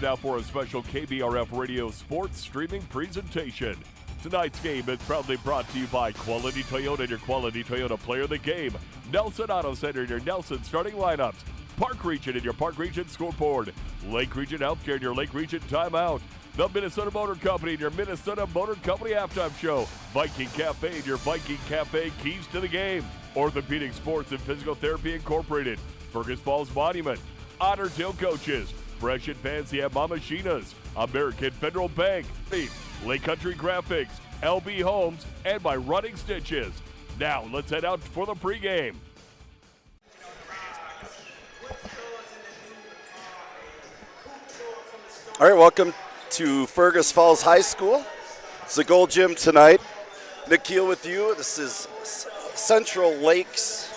Now for a special KBRF Radio sports streaming presentation. Tonight's game is proudly brought to you by Quality Toyota and your Quality Toyota player of the game. Nelson Auto Center and your Nelson starting lineups. Park Region and your Park Region scoreboard. Lake Region Healthcare and your Lake Region timeout. The Minnesota Motor Company and your Minnesota Motor Company halftime show. Viking Cafe and your Viking Cafe keys to the game. Orthopedic Sports and Physical Therapy Incorporated. Fergus Falls Monument. Otter Tail Coaches. Fresh and Fancy at Mama Sheena's. American Federal Bank. Lake Country Graphics. LB Homes. And by Running Stitches. Now let's head out for the pregame. All right, welcome to Fergus Falls High School. It's the Gold Gym tonight. Nick Keel with you. This is Central Lakes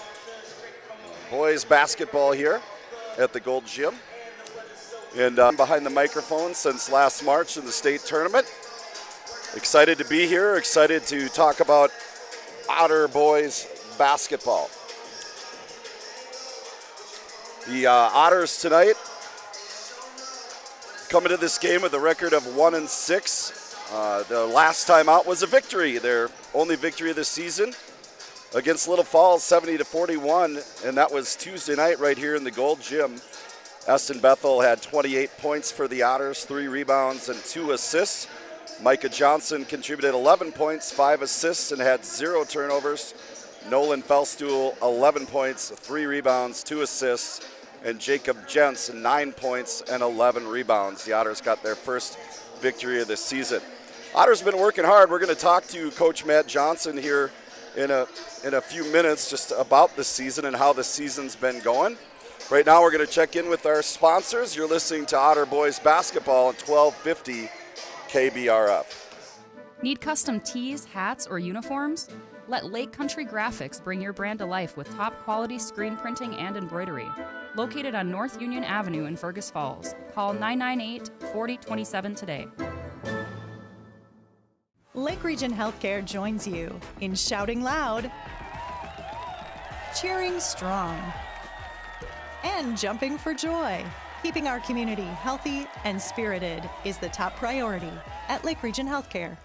boys basketball here at the Gold Gym. And behind the microphone since last March in the state tournament. Excited to be here, excited to talk about Otter boys basketball. The Otters tonight coming to this game with a record of 1-6. The last time out was a victory, their only victory of the season against Little Falls, 70-41, and that was Tuesday night right here in the Gold Gym. Eston Bethel had 28 points for the Otters, 3 rebounds and 2 assists. Micah Johnson contributed 11 points, 5 assists, and had 0 turnovers. Nolan Felstuhl, 11 points, 3 rebounds, 2 assists. And Jacob Jentz, 9 points and 11 rebounds. The Otters got their first victory of the season. Otters been working hard. We're going to talk to Coach Matt Johnson here in a few minutes just about the season and how the season's been going. Right now we're going to check in with our sponsors. You're listening to Otter Boys Basketball on 1250 KBRF. Need custom tees, hats, or uniforms? Let Lake Country Graphics bring your brand to life with top quality screen printing and embroidery. Located on North Union Avenue in Fergus Falls. Call 998-4027 today. Lake Region Healthcare joins you in shouting loud, cheering strong, and jumping for joy. Keeping our community healthy and spirited is the top priority at Lake Region Healthcare.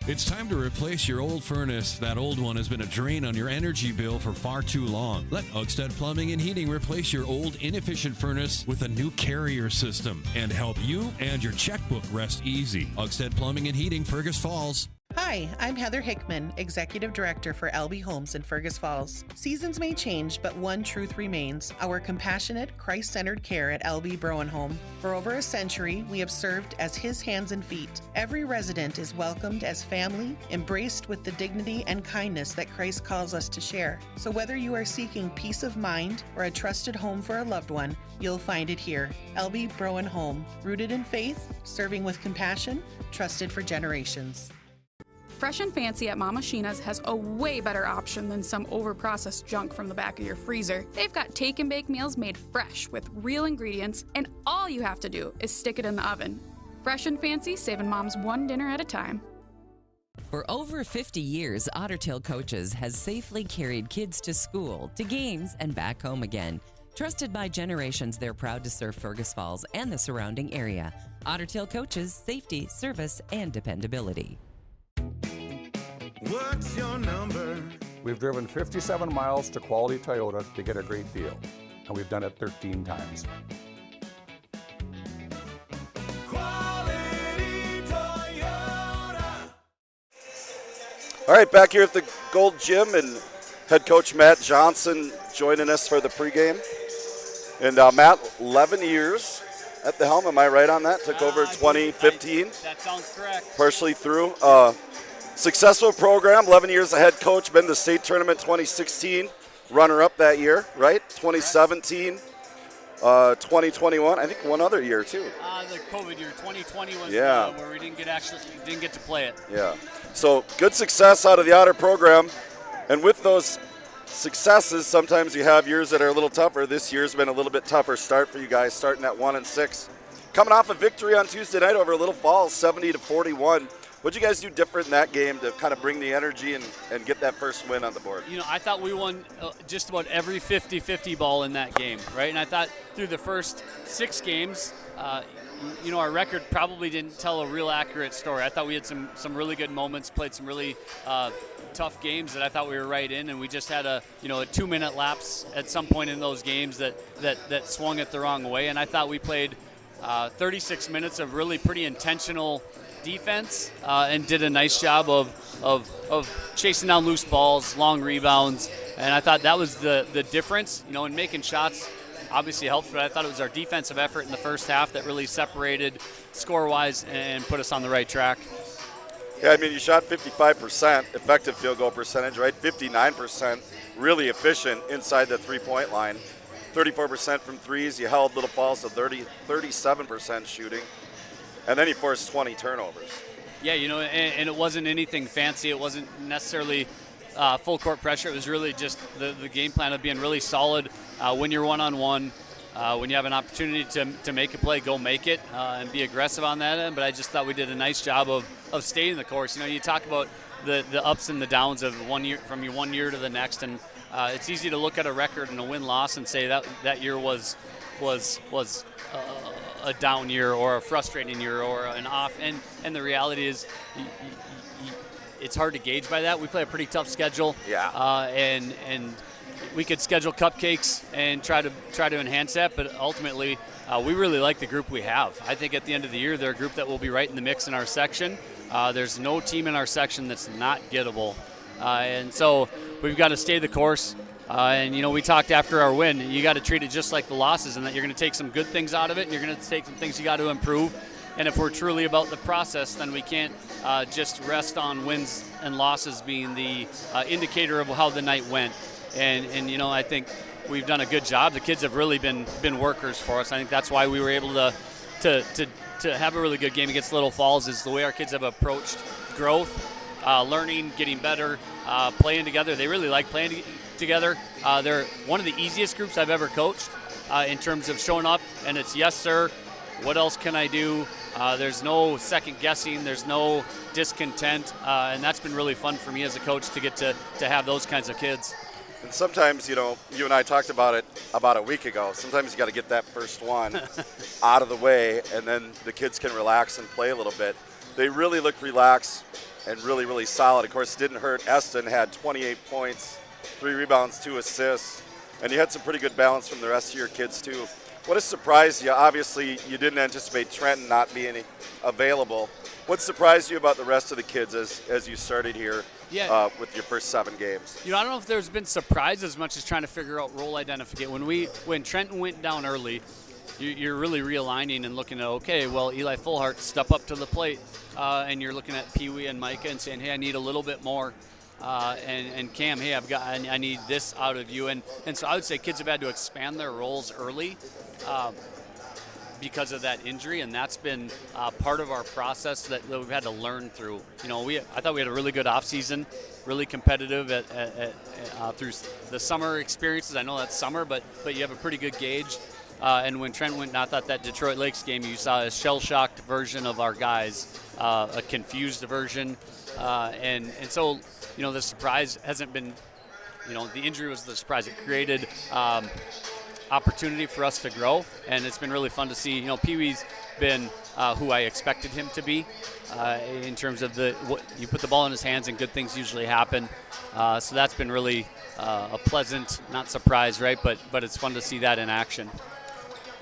It's time to replace your old furnace. That old one has been a drain on your energy bill for far too long. Let Ugstead Plumbing and Heating replace your old inefficient furnace with a new carrier system and help you and your checkbook rest easy. Ugstead Plumbing and Heating, Fergus Falls. Hi, I'm Heather Hickman, Executive Director for LB Homes in Fergus Falls. Seasons may change, but one truth remains: our compassionate, Christ-centered care at LB Browen Home. For over a century, we have served as His hands and feet. Every resident is welcomed as family, embraced with the dignity and kindness that Christ calls us to share. So whether you are seeking peace of mind or a trusted home for a loved one, you'll find it here. LB Browen Home, rooted in faith, serving with compassion, trusted for generations. Fresh and Fancy at Mama Sheena's has a way better option than some overprocessed junk from the back of your freezer. They've got take and bake meals made fresh with real ingredients, and all you have to do is stick it in the oven. Fresh and Fancy, saving moms one dinner at a time. For over 50 years, Otter Tail Coaches has safely carried kids to school, to games, and back home again. Trusted by generations, they're proud to serve Fergus Falls and the surrounding area. Otter Tail Coaches, safety, service, and dependability. What's your number? We've driven 57 miles to Quality Toyota to get a great deal, and we've done it 13 times. Quality Toyota. All right, back here at the Gold Gym, and head coach Matt Johnson joining us for the pregame. And Matt, 11 years at the helm, am I right on that? Took over 2015. That sounds correct. Partially through. Successful program, 11 years a head coach, been to the state tournament 2016, runner-up that year, right? 2017, 2021, I think one other year too. The COVID year, 2020 was where we didn't get to play it. Yeah, so good success out of the Otter program, and with those successes, sometimes you have years that are a little tougher. This year's been a little bit tougher start for you guys, starting at 1-6. Coming off a victory on Tuesday night over Little Falls, 70-41. What'd you guys do different in that game to kind of bring the energy and get that first win on the board? You know, I thought we won just about every 50-50 ball in that game, right? And I thought through the first 6 games, our record probably didn't tell a real accurate story. I thought we had some really good moments, played some really tough games that I thought we were right in, and we just had a 2-minute lapse at some point in those games that swung it the wrong way. And I thought we played 36 minutes of really pretty intentional defense and did a nice job of chasing down loose balls, long rebounds, and I thought that was the difference. In making shots obviously helps, but I thought it was our defensive effort in the first half that really separated score-wise and put us on the right track. Yeah, I mean, you shot 55% effective field goal percentage, right? 59% really efficient inside the three-point line. 34% from threes. You held Little Falls to 37% shooting. And then he forced 20 turnovers. Yeah, and it wasn't anything fancy. It wasn't necessarily full court pressure. It was really just the game plan of being really solid when you're one-on-one. When you have an opportunity to make a play, go make it and be aggressive on that end. But I just thought we did a nice job of staying the course. You talk about the ups and the downs of 1 year, from your 1 year to the next, and it's easy to look at a record and a win-loss and say that year was a down year or a frustrating year or an off. And the reality is it's hard to gauge by that. We play a pretty tough schedule. Yeah. And we could schedule cupcakes and try to enhance that, but ultimately we really like the group we have. I think at the end of the year they're a group that will be right in the mix in our section. There's no team in our section that's not gettable. And so we've got to stay the course. And we talked after our win, you got to treat it just like the losses, and that you're going to take some good things out of it, and you're going to take some things you got to improve. And if we're truly about the process, then we can't just rest on wins and losses being the indicator of how the night went. And I think we've done a good job. The kids have really been workers for us. I think that's why we were able to have a really good game against Little Falls, is the way our kids have approached growth, learning, getting better, playing together. They really like playing together. They're one of the easiest groups I've ever coached in terms of showing up, and it's yes, sir. What else can I do? There's no second guessing. There's no discontent, and that's been really fun for me as a coach to get to have those kinds of kids. And sometimes, you and I talked about it about a week ago. Sometimes you got to get that first one out of the way, and then the kids can relax and play a little bit. They really look relaxed and really, really solid. Of course, it didn't hurt. Eston had 28 points, 3 rebounds, 2 assists, and you had some pretty good balance from the rest of your kids too. What has surprised you? Obviously, you didn't anticipate Trenton not being available. What surprised you about the rest of the kids as you started here with your first 7 games? I don't know if there's been surprise as much as trying to figure out role identification. When Trenton went down early, you're really realigning and looking at, okay, well, Eli Fullhart step up to the plate, and you're looking at Pee Wee and Micah and saying, hey, I need a little bit more. And Cam, hey, I need this out of you. And so I would say kids have had to expand their roles early because of that injury, and that's been part of our process that we've had to learn through. I thought we had a really good offseason, really competitive through the summer experiences. I know that's summer, but you have a pretty good gauge. And when Trent went, I thought that Detroit Lakes game, you saw a shell-shocked version of our guys, a confused version. And so, the surprise hasn't been, the injury was the surprise. It created opportunity for us to grow, and it's been really fun to see. Pee Wee's been who I expected him to be in terms of you put the ball in his hands and good things usually happen. So that's been really a pleasant, not surprise, right? But it's fun to see that in action.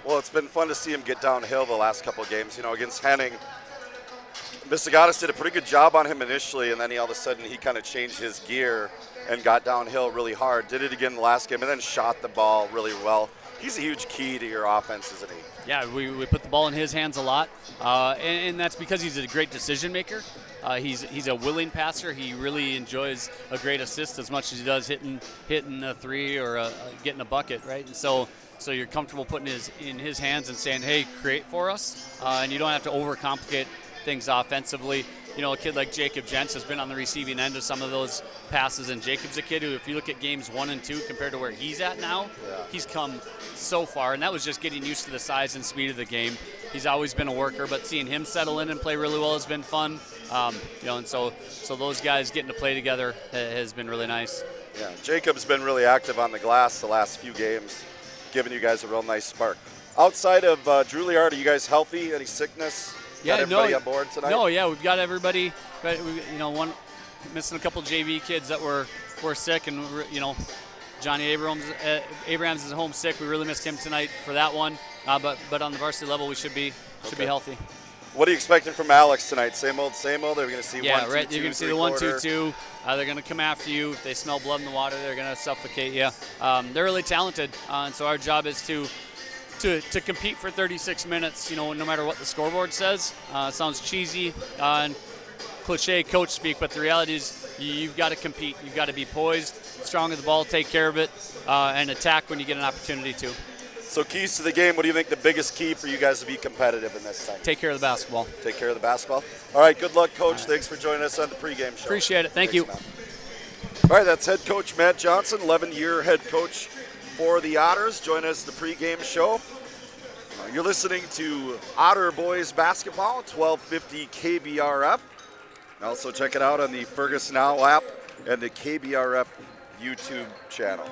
Well, it's been fun to see him get downhill the last couple of games. Against Henning, Missigatis did a pretty good job on him initially, and then all of a sudden he kind of changed his gear and got downhill really hard. Did it again the last game, and then shot the ball really well. He's a huge key to your offense, isn't he? Yeah, we put the ball in his hands a lot, and that's because he's a great decision maker. He's a willing passer. He really enjoys a great assist as much as he does hitting a three or getting a bucket, right? And so you're comfortable putting in his hands and saying, hey, create for us, and you don't have to overcomplicate things offensively. A kid like Jacob Jentz has been on the receiving end of some of those passes, and Jacob's a kid who, if you look at games 1 and 2 compared to where he's at now, he's come so far, and that was just getting used to the size and speed of the game. He's always been a worker, but seeing him settle in and play really well has been fun. And so those guys getting to play together has been really nice. Yeah, Jacob's been really active on the glass the last few games, giving you guys a real nice spark. outside of Drew Liard, are you guys healthy? Any sickness? Yeah, got everybody on board tonight? No, yeah, we've got everybody. But one missing a couple JV kids that were sick, and Johnny Abrams is home sick. We really missed him tonight for that one. But on the varsity level, we should be healthy. What are you expecting from Alex tonight? Same old, same old? Are we going to see 1-2-2? Right. You're going to see the 1-2-2. They're going to come after you. If they smell blood in the water, they're going to suffocate you. They're really talented, and so our job is to compete for 36 minutes, no matter what the scoreboard says. It sounds cheesy and cliche coach speak, but the reality is you've got to compete. You've got to be poised, strong with the ball, take care of it, and attack when you get an opportunity to. So keys to the game, what do you think the biggest key for you guys to be competitive in this thing? Take care of the basketball. Take care of the basketball. All right, good luck, Coach. Right. Thanks for joining us on the pregame show. Appreciate it. Thanks, you. Matt. All right, that's head coach Matt Johnson, 11-year head coach for the Otters. Join us at the pregame show. You're listening to Otter Boys Basketball, 1250 KBRF. Also check it out on the Fergus Now app and the KBRF YouTube channel.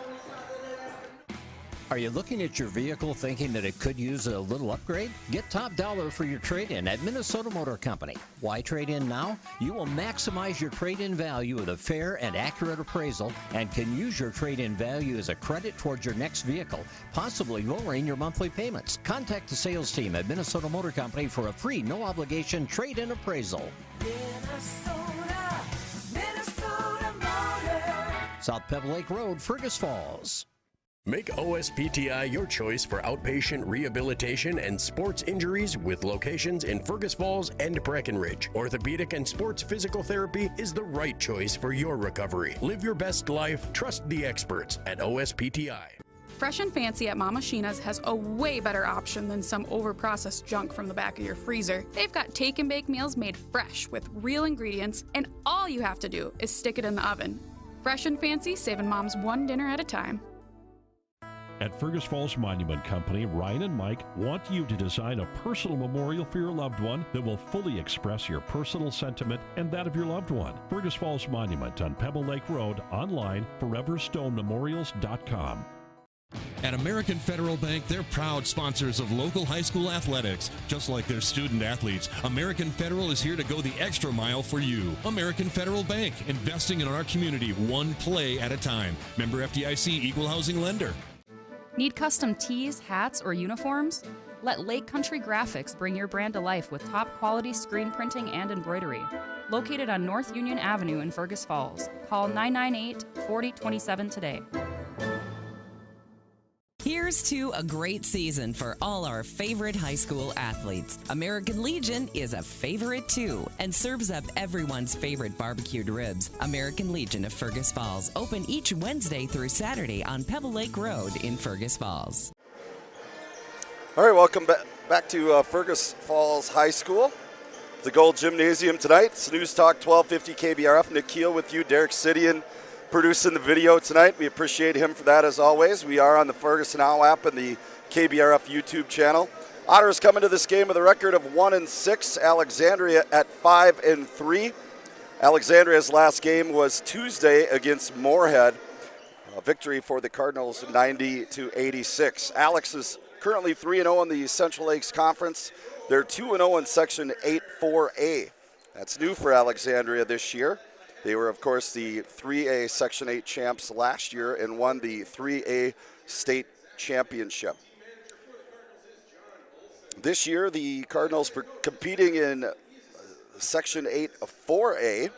Are you looking at your vehicle thinking that it could use a little upgrade? Get top dollar for your trade-in at Minnesota Motor Company. Why trade in now? You will maximize your trade-in value with a fair and accurate appraisal and can use your trade-in value as a credit towards your next vehicle, possibly lowering your monthly payments. Contact the sales team at Minnesota Motor Company for a free, no-obligation trade-in appraisal. Minnesota Motor. South Pebble Lake Road, Fergus Falls. Make OSPTI your choice for outpatient rehabilitation and sports injuries with locations in Fergus Falls and Breckenridge. Orthopedic and sports physical therapy is the right choice for your recovery. Live your best life. Trust the experts at OSPTI. Fresh and Fancy at Mama Sheena's has a way better option than some overprocessed junk from the back of your freezer. They've got take and bake meals made fresh with real ingredients, and all you have to do is stick it in the oven. Fresh and Fancy, saving moms one dinner at a time. At Fergus Falls Monument Company, Ryan and Mike want you to design a personal memorial for your loved one that will fully express your personal sentiment and that of your loved one. Fergus Falls Monument on Pebble Lake Road, online, foreverstonememorials.com. At American Federal Bank, they're proud sponsors of local high school athletics. Just like their student athletes, American Federal is here to go the extra mile for you. American Federal Bank, investing in our community one play at a time. Member FDIC, equal housing lender. Need custom tees, hats, or uniforms? Let Lake Country Graphics bring your brand to life with top quality screen printing and embroidery. Located on North Union Avenue in Fergus Falls. Call 998-4027 today. Here's to a great season for all our favorite high school athletes. American Legion is a favorite too and serves up everyone's favorite barbecued ribs. American Legion of Fergus Falls, open each Wednesday through Saturday on Pebble Lake Road in Fergus Falls. All right, welcome back to Fergus Falls High School. The Gold Gymnasium tonight. It's News Talk 1250 KBRF. Nick Keel with you, Derek Sidian producing the video tonight. We appreciate him for that as always. We are on the Fergus Now app and the KBRF YouTube channel. Otters coming to this game with a record of 1-6. Alexandria at 5-3. Alexandria's last game was Tuesday against Moorhead. A victory for the Cardinals 90-86. Alex is currently 3-0 in the Central Lakes Conference. They're 2-0 in Section 8-4A. That's new for Alexandria this year. They were, of course, the 3A Section 8 champs last year and won the 3A state championship. This year, the Cardinals were competing in Section 8 of 4A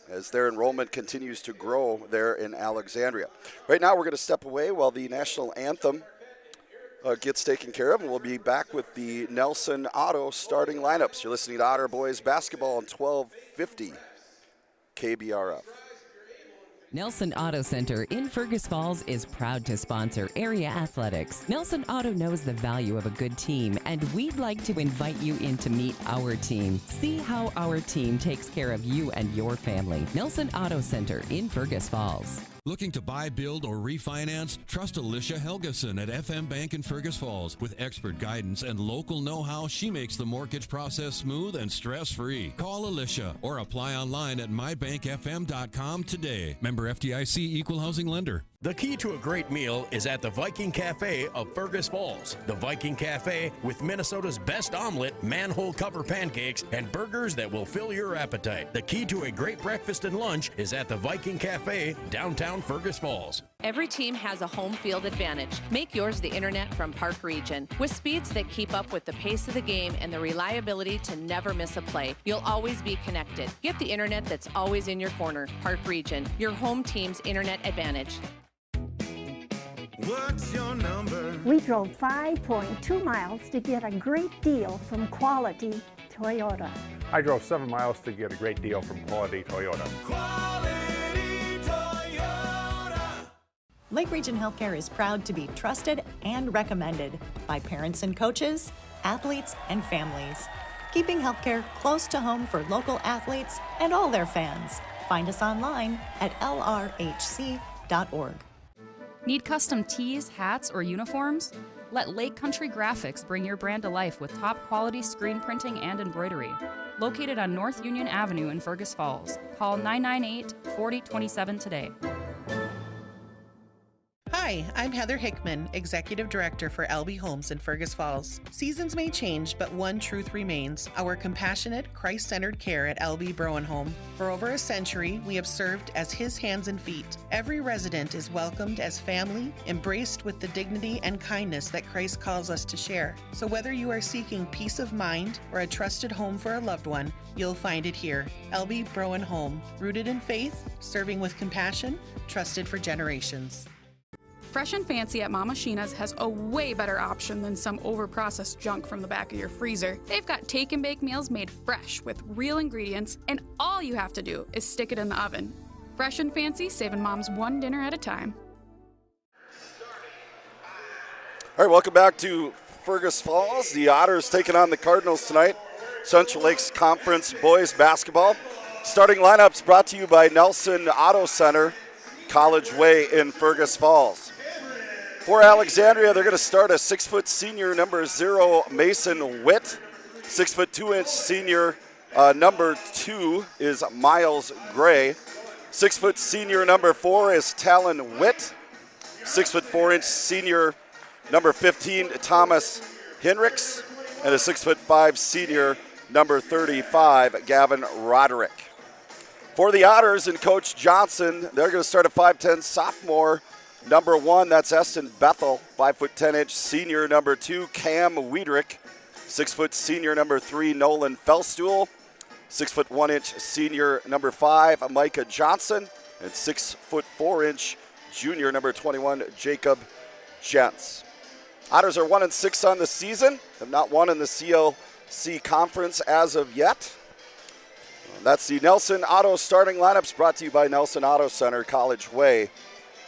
as their enrollment continues to grow there in Alexandria. Right now, we're going to step away while the national anthem gets taken care of, and we'll be back with the Nelson Auto starting lineups. You're listening to Otter Boys Basketball on 1250. KBRF. Nelson Auto Center in Fergus Falls is proud to sponsor area athletics. Nelson Auto knows the value of a good team, and we'd like to invite you in to meet our team. See how our team takes care of you and your family. Nelson Auto Center in Fergus Falls. Looking to buy, build, or refinance? Trust Alicia Helgeson at FM Bank in Fergus Falls. With expert guidance and local know-how, she makes the mortgage process smooth and stress-free. Call Alicia or apply online at mybankfm.com today. Member FDIC, equal housing lender. The key to a great meal is at the Viking Cafe of Fergus Falls. The Viking Cafe with Minnesota's best omelet, manhole cover pancakes, and burgers that will fill your appetite. The key to a great breakfast and lunch is at the Viking Cafe, downtown Fergus Falls. Every team has a home field advantage. Make yours the internet from Park Region. With speeds that keep up with the pace of the game and the reliability to never miss a play, you'll always be connected. Get the internet that's always in your corner. Park Region, your home team's internet advantage. What's your number? We drove 5.2 miles to get a great deal from Quality Toyota. I drove 7 miles to get a great deal from Quality Toyota. Quality Toyota. Lake Region Healthcare is proud to be trusted and recommended by parents and coaches, athletes, and families. Keeping healthcare close to home for local athletes and all their fans. Find us online at lrhc.org. Need custom tees, hats, or uniforms? Let Lake Country Graphics bring your brand to life with top quality screen printing and embroidery. Located on North Union Avenue in Fergus Falls. Call 998-4027 today. Hi, I'm Heather Hickman, Executive Director for LB Homes in Fergus Falls. Seasons may change, but one truth remains: our compassionate, Christ-centered care at LB Browen Home. For over a century, we have served as His hands and feet. Every resident is welcomed as family, embraced with the dignity and kindness that Christ calls us to share. So whether you are seeking peace of mind or a trusted home for a loved one, you'll find it here. LB Browen Home, rooted in faith, serving with compassion, trusted for generations. Fresh and Fancy at Mama Sheena's has a way better option than some overprocessed junk from the back of your freezer. They've got take and bake meals made fresh with real ingredients, and all you have to do is stick it in the oven. Fresh and Fancy, saving moms one dinner at a time. All right, welcome back to Fergus Falls. The Otters taking on the Cardinals tonight. Central Lakes Conference boys basketball. Starting lineups brought to you by Nelson Auto Center, College Way in Fergus Falls. For Alexandria, they're going to start a 6-foot senior, number 0, Mason Witt. 6-foot 2-inch senior, number 2 is Miles Gray. 6-foot senior, number 4 is Talon Witt. 6-foot 4-inch senior, number 15, Thomas Hinrichs. And a 6'5" senior, number 35, Gavin Roderick. For the Otters and Coach Johnson, they're going to start a 5'10" sophomore, number 1, that's Eston Bethel. 5'10" senior, number 2, Cam Wiedrich. 6' senior, number 3, Nolan Felstuhl. 6' 1" senior, number 5, Micah Johnson. And 6' 4" junior, number 21, Jacob Jentz. Otters are 1-6 on the season, have not won in the CLC conference as of yet. That's the Nelson Auto starting lineups brought to you by Nelson Auto Center, College Way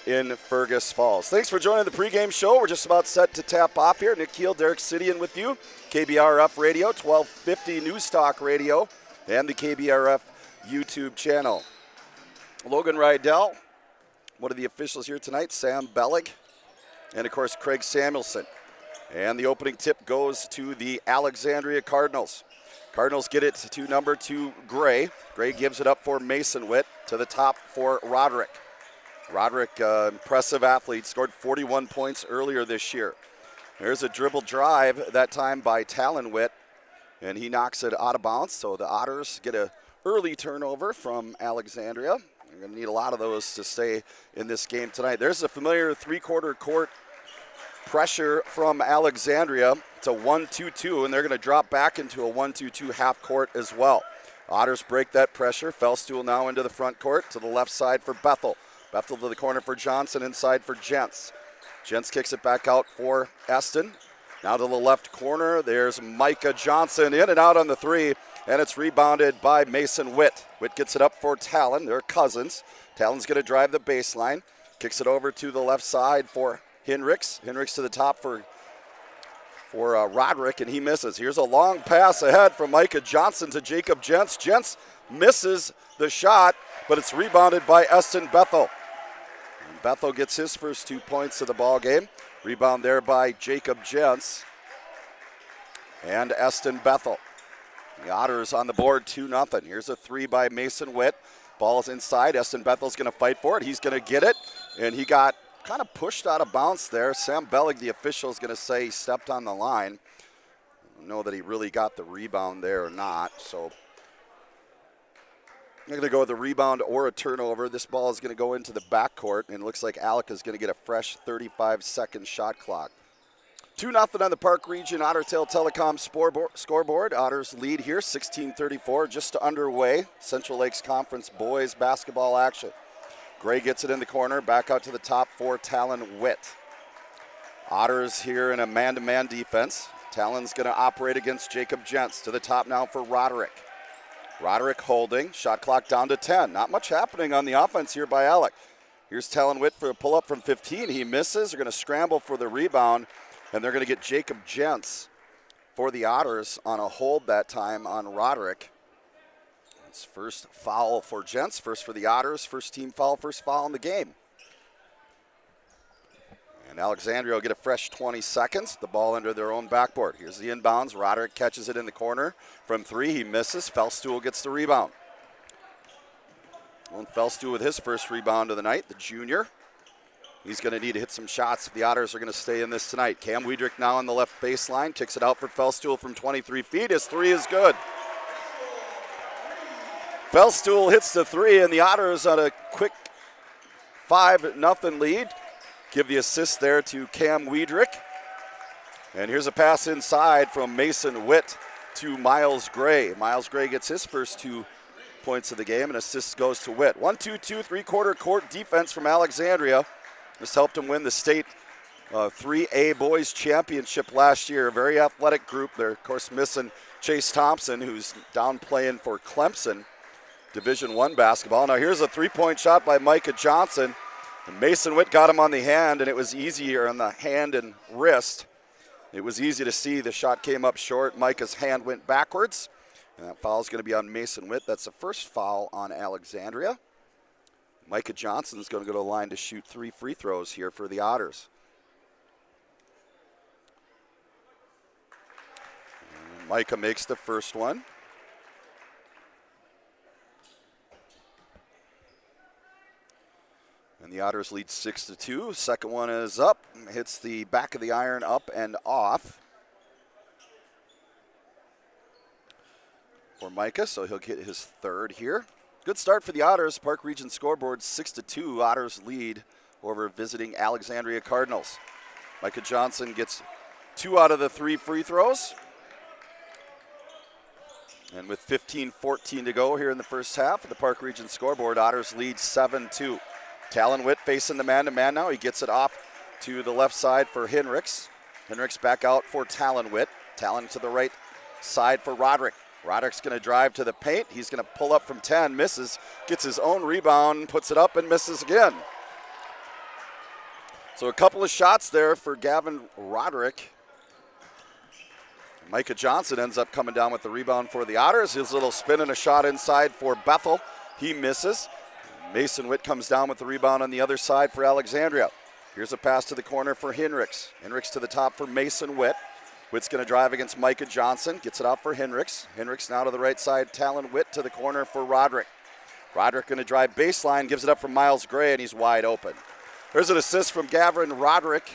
in Fergus Falls. Thanks for joining the pregame show. We're just about set to tap off here. Nick Keel, Derek Sidian with you. KBRF Radio, 1250 News Talk Radio, and the KBRF YouTube channel. Logan Rydell, one of the officials here tonight, Sam Bellig, and of course Craig Samuelson. And the opening tip goes to the Alexandria Cardinals. Cardinals get it to number 2, Gray. Gray gives it up for Mason Witt, to the top for Roderick. Roderick, impressive athlete, scored 41 points earlier this year. There's a dribble drive, that time by Talon Witt, and he knocks it out of bounds. So the Otters get an early turnover from Alexandria. They're going to need a lot of those to stay in this game tonight. There's a familiar three-quarter court pressure from Alexandria. It's a 1-2-2, and they're going to drop back into a 1-2-2 half court as well. Otters break that pressure. Felstuhl now into the front court to the left side for Bethel. Bethel to the corner for Johnson, inside for Jentz. Jentz kicks it back out for Eston. Now to the left corner, there's Micah Johnson in and out on the three, and it's rebounded by Mason Witt. Witt gets it up for Talon. They're cousins. Talon's going to drive the baseline. Kicks it over to the left side for Hinrichs. Hinrichs to the top for Roderick, and he misses. Here's a long pass ahead from Micah Johnson to Jacob Jentz. Jentz misses the shot, but it's rebounded by Eston Bethel. And Bethel gets his first 2 points of the ball game. Rebound there by Jacob Jentz and Eston Bethel. The Otters on the board, 2-0. Here's a three by Mason Witt. Ball's inside. Eston Bethel's going to fight for it. He's going to get it, and he got kind of pushed out of bounds there. Sam Bellig, the official, is going to say he stepped on the line. I don't know that he really got the rebound there or not, so I'm going to go with a rebound or a turnover. This ball is going to go into the backcourt, and it looks like Alec is going to get a fresh 35-second shot clock. 2-0 on the Park Region Otter Tail Telecom scoreboard. Otters lead here, 16:34, just underway. Central Lakes Conference boys basketball action. Gray gets it in the corner, back out to the top for Talon Witt. Otters here in a man-to-man defense. Talon's going to operate against Jacob Jentz. To the top now for Roderick. Roderick holding, shot clock down to 10. Not much happening on the offense here by Alec. Here's Talon Witt for a pull-up from 15. He misses. They're going to scramble for the rebound, and they're going to get Jacob Jentz for the Otters on a hold that time on Roderick. It's first foul for Jentz, first for the Otters, first team foul, first foul in the game. And Alexandria will get a fresh 20 seconds. The ball under their own backboard. Here's the inbounds. Roderick catches it in the corner from 3. He misses. Felstool gets the rebound. Well, Felstool with his first rebound of the night, the junior. He's going to need to hit some shots if the Otters are going to stay in this tonight. Cam Wiedrich now on the left baseline. Kicks it out for Felstool from 23 feet. His 3 is good. Felstool hits the 3, and the Otters on a quick 5-0 lead. Give the assist there to Cam Wiedrich. And here's a pass inside from Mason Witt to Miles Gray. Miles Gray gets his first 2 points of the game, and assist goes to Witt. 1-2-2, three-quarter court defense from Alexandria. This helped him win the state 3A boys championship last year. A very athletic group. They're, of course, missing Chase Thompson, who's down playing for Clemson, Division I basketball. Now here's a three-point shot by Micah Johnson. And Mason Witt got him on the hand, and it was easier on the hand and wrist. It was easy to see. The shot came up short. Micah's hand went backwards, and that foul is going to be on Mason Witt. That's the first foul on Alexandria. Micah Johnson's going to go to the line to shoot 3 free throws here for the Otters. And Micah makes the first one. And the Otters lead 6-2. Second one is up. Hits the back of the iron up and off for Micah, so he'll get his third here. Good start for the Otters. Park Region scoreboard 6-2. Otters lead over visiting Alexandria Cardinals. Micah Johnson gets 2 out of the 3 free throws. And with 15-14 to go here in the first half of the Park Region scoreboard, Otters lead 7-2. Talon Witt facing the man-to-man now. He gets it off to the left side for Henricks. Henricks back out for Talon Witt. Talon to the right side for Roderick. Roderick's going to drive to the paint. He's going to pull up from 10, misses, gets his own rebound, puts it up and misses again. So a couple of shots there for Gavin Roderick. Micah Johnson ends up coming down with the rebound for the Otters. His little spin and a shot inside for Bethel. He misses. Mason Witt comes down with the rebound on the other side for Alexandria. Here's a pass to the corner for Henricks. Henricks to the top for Mason Witt. Witt's going to drive against Micah Johnson. Gets it out for Henricks. Henricks now to the right side. Talon Witt to the corner for Roderick. Roderick going to drive baseline. Gives it up for Miles Gray, and he's wide open. There's an assist from Gavin Roderick.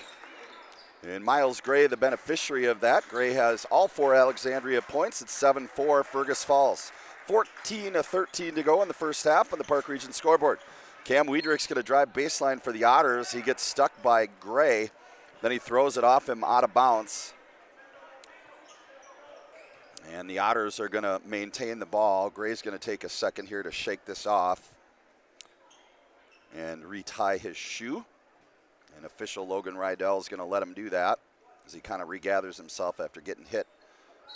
And Miles Gray, the beneficiary of that. Gray has all 4 Alexandria points. It's 7-4 Fergus Falls. 14-13 to go in the first half on the Park Region scoreboard. Cam Wiedrich's going to drive baseline for the Otters. He gets stuck by Gray. Then he throws it off him out of bounds. And the Otters are going to maintain the ball. Gray's going to take a second here to shake this off and retie his shoe. And official Logan Rydell is going to let him do that as he kind of regathers himself after getting hit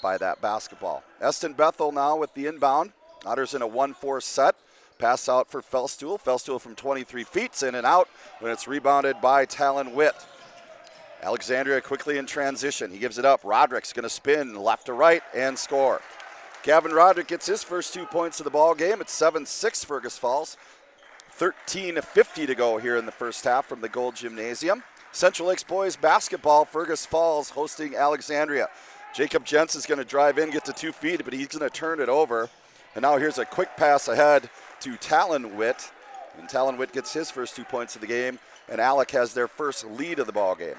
by that basketball. Eston Bethel now with the inbound. Otters in a 1-4 set. Pass out for Felstool. Felstool from 23 feet, in and out when it's rebounded by Talon Witt. Alexandria quickly in transition. He gives it up. Roderick's going to spin left to right and score. Gavin Roderick gets his first 2 points of the ball game. It's 7-6 Fergus Falls. 13:50 to go here in the first half from the Gold Gymnasium. Central Lakes boys basketball. Fergus Falls hosting Alexandria. Jacob Jentz is going to drive in, get to 2 feet, but he's going to turn it over. And now here's a quick pass ahead to Talon Witt. And Talon Witt gets his first 2 points of the game, and Alec has their first lead of the ball game.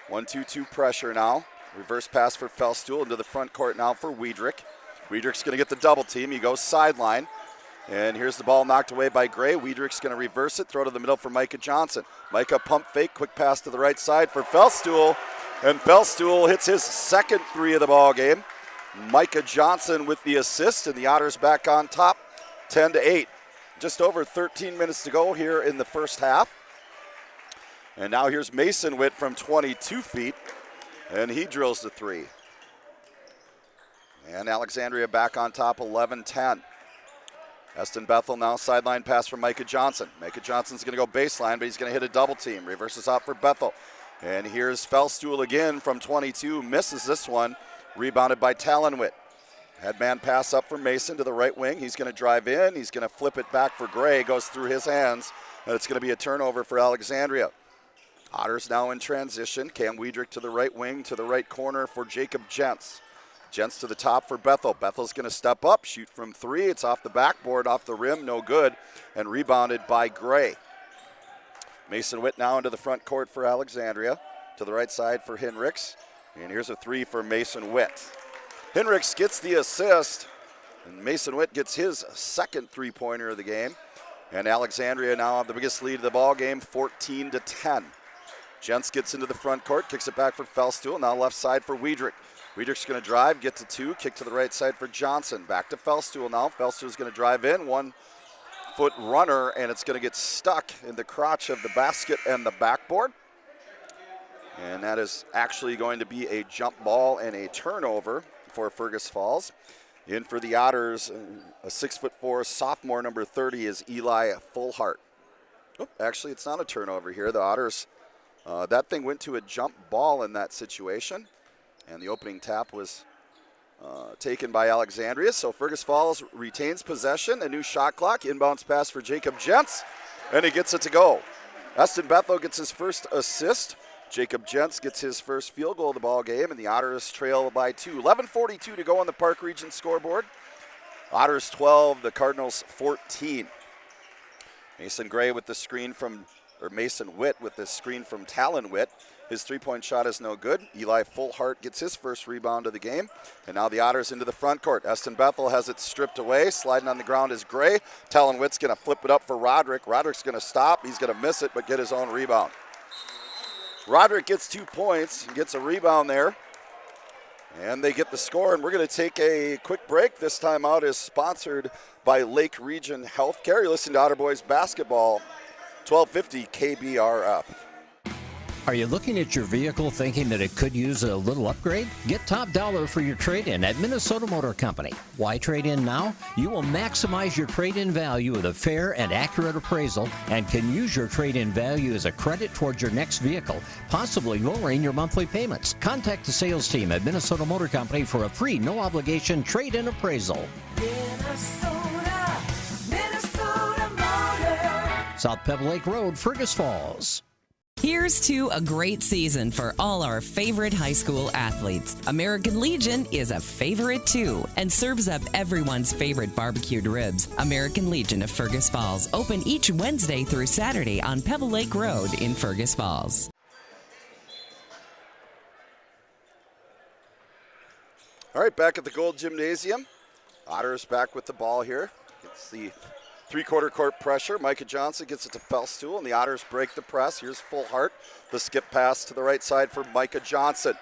1-2-2 pressure now. Reverse pass for Felstool into the front court now for Wiedrich. Wiedrich's going to get the double team. He goes sideline. And here's the ball knocked away by Gray. Wiedrich's going to reverse it, throw to the middle for Micah Johnson. Micah pump fake, quick pass to the right side for Felstool. And Felstool hits his second three of the ball game. Micah Johnson with the assist, and the Otters back on top, 10-8. Just over 13 minutes to go here in the first half. And now here's Mason Witt from 22 feet, and he drills the three. And Alexandria back on top, 11-10. Eston Bethel now sideline pass from Micah Johnson. Micah Johnson's going to go baseline, but he's going to hit a double team. Reverses out for Bethel. And here's Felstool again from 22. Misses this one. Rebounded by Talonwit. Headman pass up for Mason to the right wing. He's going to drive in. He's going to flip it back for Gray. Goes through his hands. And it's going to be a turnover for Alexandria. Otters now in transition. Cam Wiedrich to the right wing, to the right corner for Jacob Jentz. Jentz to the top for Bethel. Bethel's going to step up, shoot from three. It's off the backboard, off the rim, no good. And rebounded by Gray. Mason Witt now into the front court for Alexandria. To the right side for Hinrichs. And here's a three for Mason Witt. Hinrichs gets the assist. And Mason Witt gets his second three-pointer of the game. And Alexandria now have the biggest lead of the ball game, 14-10. Jentz gets into the front court, kicks it back for Felstool. Now left side for Wiedrich. Wiedrich's going to drive, get to two, kick to the right side for Johnson. Back to Felstool now. Felstool's going to drive in, 1 foot runner, and it's going to get stuck in the crotch of the basket and the backboard. And that is actually going to be a jump ball and a turnover for Fergus Falls. In for the Otters, a 6'4" sophomore, number 30, is Eli Fullhart. Oh, actually, it's not a turnover here. The Otters, that thing went to a jump ball in that situation. And the opening tap was taken by Alexandria. So Fergus Falls retains possession. A new shot clock. Inbounds pass for Jacob Jentz. And he gets it to go. Eston Bethel gets his first assist. Jacob Jentz gets his first field goal of the ball game. And the Otters trail by 2. 11:42 to go on the Park Region scoreboard. Otters 12, the Cardinals 14. Mason Gray with the screen from, or Mason Witt with the screen from Talon Witt. His three-point shot is no good. Eli Fullhart gets his first rebound of the game. And now the Otters into the front court. Eston Bethel has it stripped away. Sliding on the ground is Gray. Talon Witt's going to flip it up for Roderick. Roderick's going to stop. He's going to miss it, but get his own rebound. Roderick gets 2 points and gets a rebound there. And they get the score, and we're going to take a quick break. This time out is sponsored by Lake Region Healthcare. You're listening to Otter Boys Basketball, 1250 KBRF. Are you looking at your vehicle thinking that it could use a little upgrade? Get top dollar for your trade-in at Minnesota Motor Company. Why trade in now? You will maximize your trade-in value with a fair and accurate appraisal and can use your trade-in value as a credit towards your next vehicle, possibly lowering your monthly payments. Contact the sales team at Minnesota Motor Company for a free, no-obligation trade-in appraisal. Minnesota Motor. South Pebble Lake Road, Fergus Falls. Here's to a great season for all our favorite high school athletes. American Legion is a favorite too and serves up everyone's favorite barbecued ribs. American Legion of Fergus Falls, open each Wednesday through Saturday on Pebble Lake Road in Fergus Falls. All right, back at the Gold Gymnasium. Otters back with the ball here. It's the three-quarter court pressure. Micah Johnson gets it to Felstool, and the Otters break the press. Here's Fullhart. The skip pass to the right side for Micah Johnson.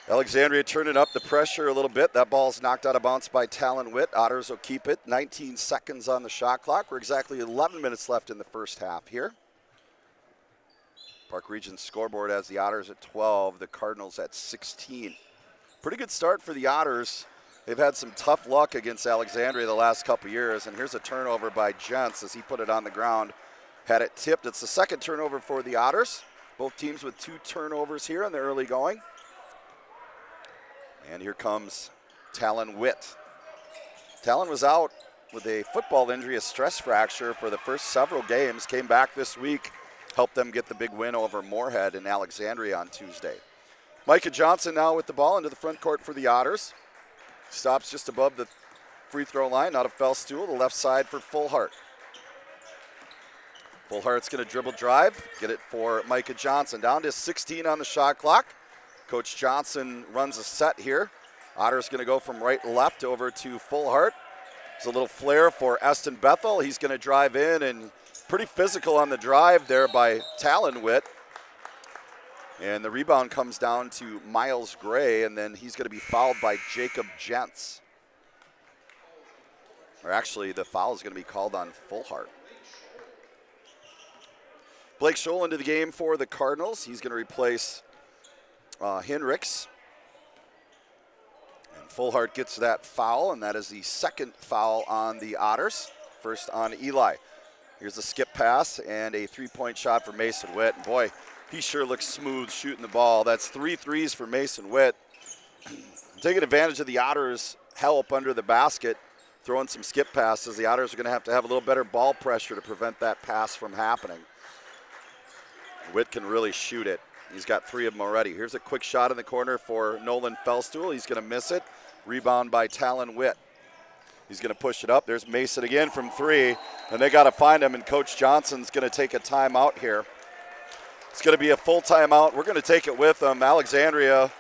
Alexandria turning up the pressure a little bit. That ball's knocked out of bounds by Talon Witt. Otters will keep it. 19 seconds on the shot clock. We're exactly 11 minutes left in the first half here. Park Region scoreboard has the Otters at 12, the Cardinals at 16. Pretty good start for the Otters. They've had some tough luck against Alexandria the last couple years, and here's a turnover by Jentz as he put it on the ground. Had it tipped. It's the second turnover for the Otters. Both teams with 2 turnovers here in the early going. And here comes Talon Witt. Talon was out with a football injury, a stress fracture for the first several games. Came back this week, helped them get the big win over Moorhead in Alexandria on Tuesday. Micah Johnson now with the ball into the front court for the Otters. Stops just above the free throw line, out of Felstool, the left side for Fullhart. Full Heart's going to dribble drive, get it for Micah Johnson. Down to 16 on the shot clock. Coach Johnson runs a set here. Otters going to go from right left over to Full Heart. There's a little flare for Eston Bethel. He's going to drive in, and pretty physical on the drive there by Talon Witt. And the rebound comes down to Miles Gray, and then he's going to be fouled by Jacob Jentz. Or actually, the foul is going to be called on Full Heart. Blake Scholl into the game for the Cardinals. He's going to replace Hinrichs. And Full Heart gets that foul, and that is the second foul on the Otters. First on Eli. Here's a skip pass and a three-point shot for Mason Witt. And boy, he sure looks smooth shooting the ball. That's 3 threes for Mason Witt. Taking advantage of the Otters' help under the basket, throwing some skip passes. The Otters are going to have a little better ball pressure to prevent that pass from happening. Witt can really shoot it. He's got 3 of them already. Here's a quick shot in the corner for Nolan Felstool. He's going to miss it. Rebound by Talon Witt. He's going to push it up. There's Mason again from 3, and they got to find him, and Coach Johnson's going to take a timeout here. It's going to be a full timeout. We're going to take it with them. Alexandria,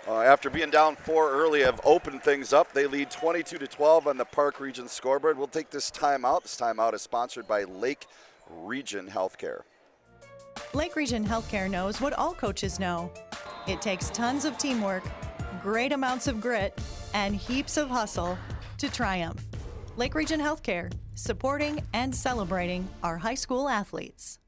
after being down 4 early, have opened things up. They lead 22-12 on the Park Region scoreboard. We'll take this timeout. This timeout is sponsored by Lake Region Healthcare. Lake Region Healthcare knows what all coaches know. It takes tons of teamwork, great amounts of grit, and heaps of hustle to triumph. Lake Region Healthcare, supporting and celebrating our high school athletes.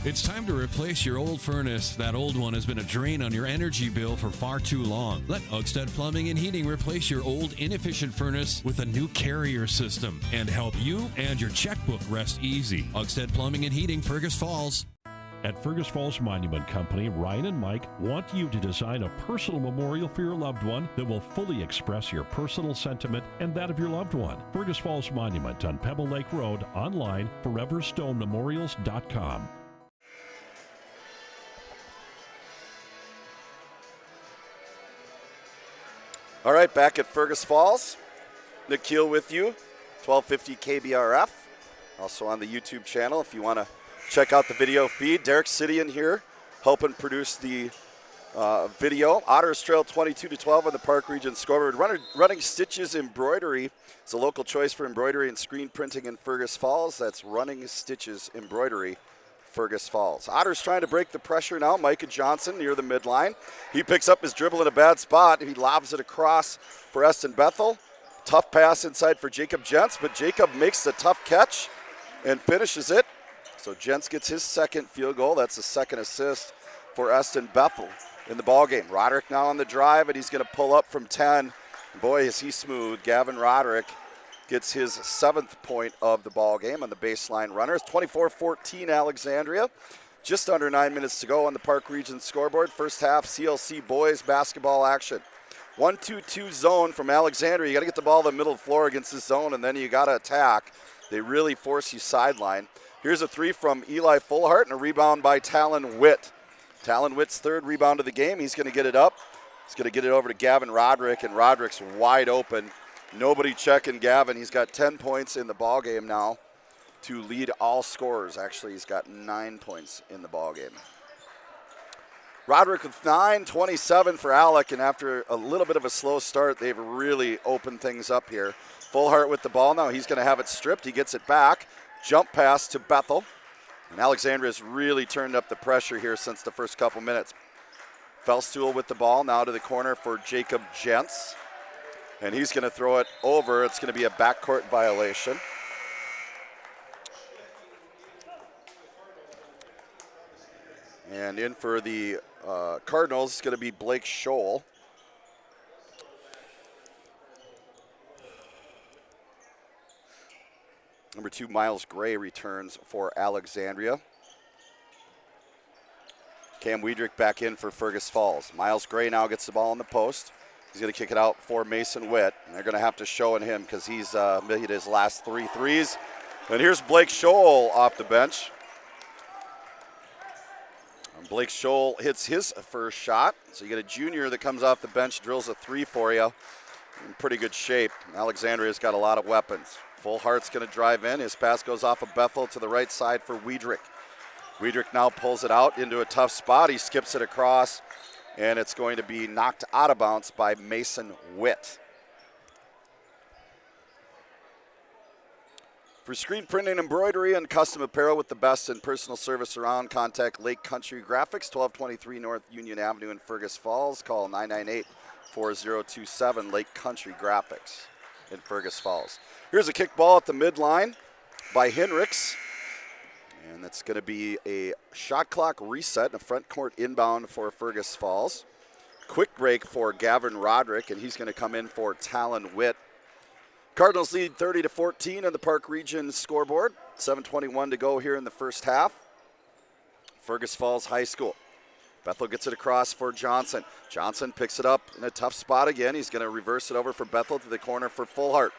It's time to replace your old furnace. That old one has been a drain on your energy bill for far too long. Let Otters Plumbing and Heating replace your old inefficient furnace with a new carrier system and help you and your checkbook rest easy. Otters Plumbing and Heating, Fergus Falls. At Fergus Falls Monument Company, Ryan and Mike want you to design a personal memorial for your loved one that will fully express your personal sentiment and that of your loved one. Fergus Falls Monument on Pebble Lake Road, online, foreverstonememorials.com. All right, back at Fergus Falls. Nick Keel with you, 1250 KBRF. Also on the YouTube channel if you want to check out the video feed. Derek Sidian here helping produce the video. Otters trail 22-12 on the Park Region scoreboard. Running Stitches Embroidery is a local choice for embroidery and screen printing in Fergus Falls. That's Running Stitches Embroidery, Fergus Falls. Otters trying to break the pressure now. Micah Johnson near the midline. He picks up his dribble in a bad spot. He lobs it across for Eston Bethel. Tough pass inside for Jacob Jentz, but Jacob makes the tough catch and finishes it. So Jentz gets his second field goal. That's the second assist for Eston Bethel in the ballgame. Roderick now on the drive, and he's going to pull up from 10. Boy, is he smooth. Gavin Roderick gets his 7th point of the ballgame on the baseline runner. It's 24-14 Alexandria. Just under 9 minutes to go on the Park Region scoreboard. First half CLC boys basketball action. 1-2-2 zone from Alexandria. You got to get the ball in the middle of the floor against this zone, and then you got to attack. They really force you sideline. Here's a 3 from Eli Fullhart and a rebound by Talon Witt. Talon Witt's 3rd rebound of the game. He's going to get it up. He's going to get it over to Gavin Roderick, and Roderick's wide open. Nobody checking Gavin. He's got 10 points in the ballgame now to lead all scorers. Actually, he's got 9 points in the ballgame. Roderick with 9, 27 for Alec, and after a little bit of a slow start, they've really opened things up here. Fullhart with the ball now. He's going to have it stripped. He gets it back. Jump pass to Bethel. And Alexandria's really turned up the pressure here since the first couple minutes. Felstool with the ball now to the corner for Jacob Jentz. And he's going to throw it over. It's going to be a backcourt violation. And in for the Cardinals, it's going to be Blake Scholl. Number 2, Miles Gray returns for Alexandria. Cam Wiedrich back in for Fergus Falls. Miles Gray now gets the ball in the post. He's going to kick it out for Mason Witt. And they're going to have to show it him because he's hit his last 3 threes. And here's Blake Scholl off the bench. And Blake Scholl hits his first shot. So you get a junior that comes off the bench, drills a 3 for you. In pretty good shape. Alexandria's got a lot of weapons. Fullhart's going to drive in. His pass goes off of Bethel to the right side for Wiedrich. Wiedrich now pulls it out into a tough spot. He skips it across, and it's going to be knocked out of bounds by Mason Witt. For screen printing, embroidery, and custom apparel with the best in personal service around, contact Lake Country Graphics, 1223 North Union Avenue in Fergus Falls. Call 998-4027, Lake Country Graphics in Fergus Falls. Here's a kick ball at the midline by Hinrichs. And that's going to be a shot clock reset and a front court inbound for Fergus Falls. Quick break for Gavin Roderick, and he's going to come in for Talon Witt. Cardinals lead 30-14 on the Park Region scoreboard. 7:21 to go here in the first half. Fergus Falls High School. Bethel gets it across for Johnson. Johnson picks it up in a tough spot again. He's going to reverse it over for Bethel to the corner for Fullhart.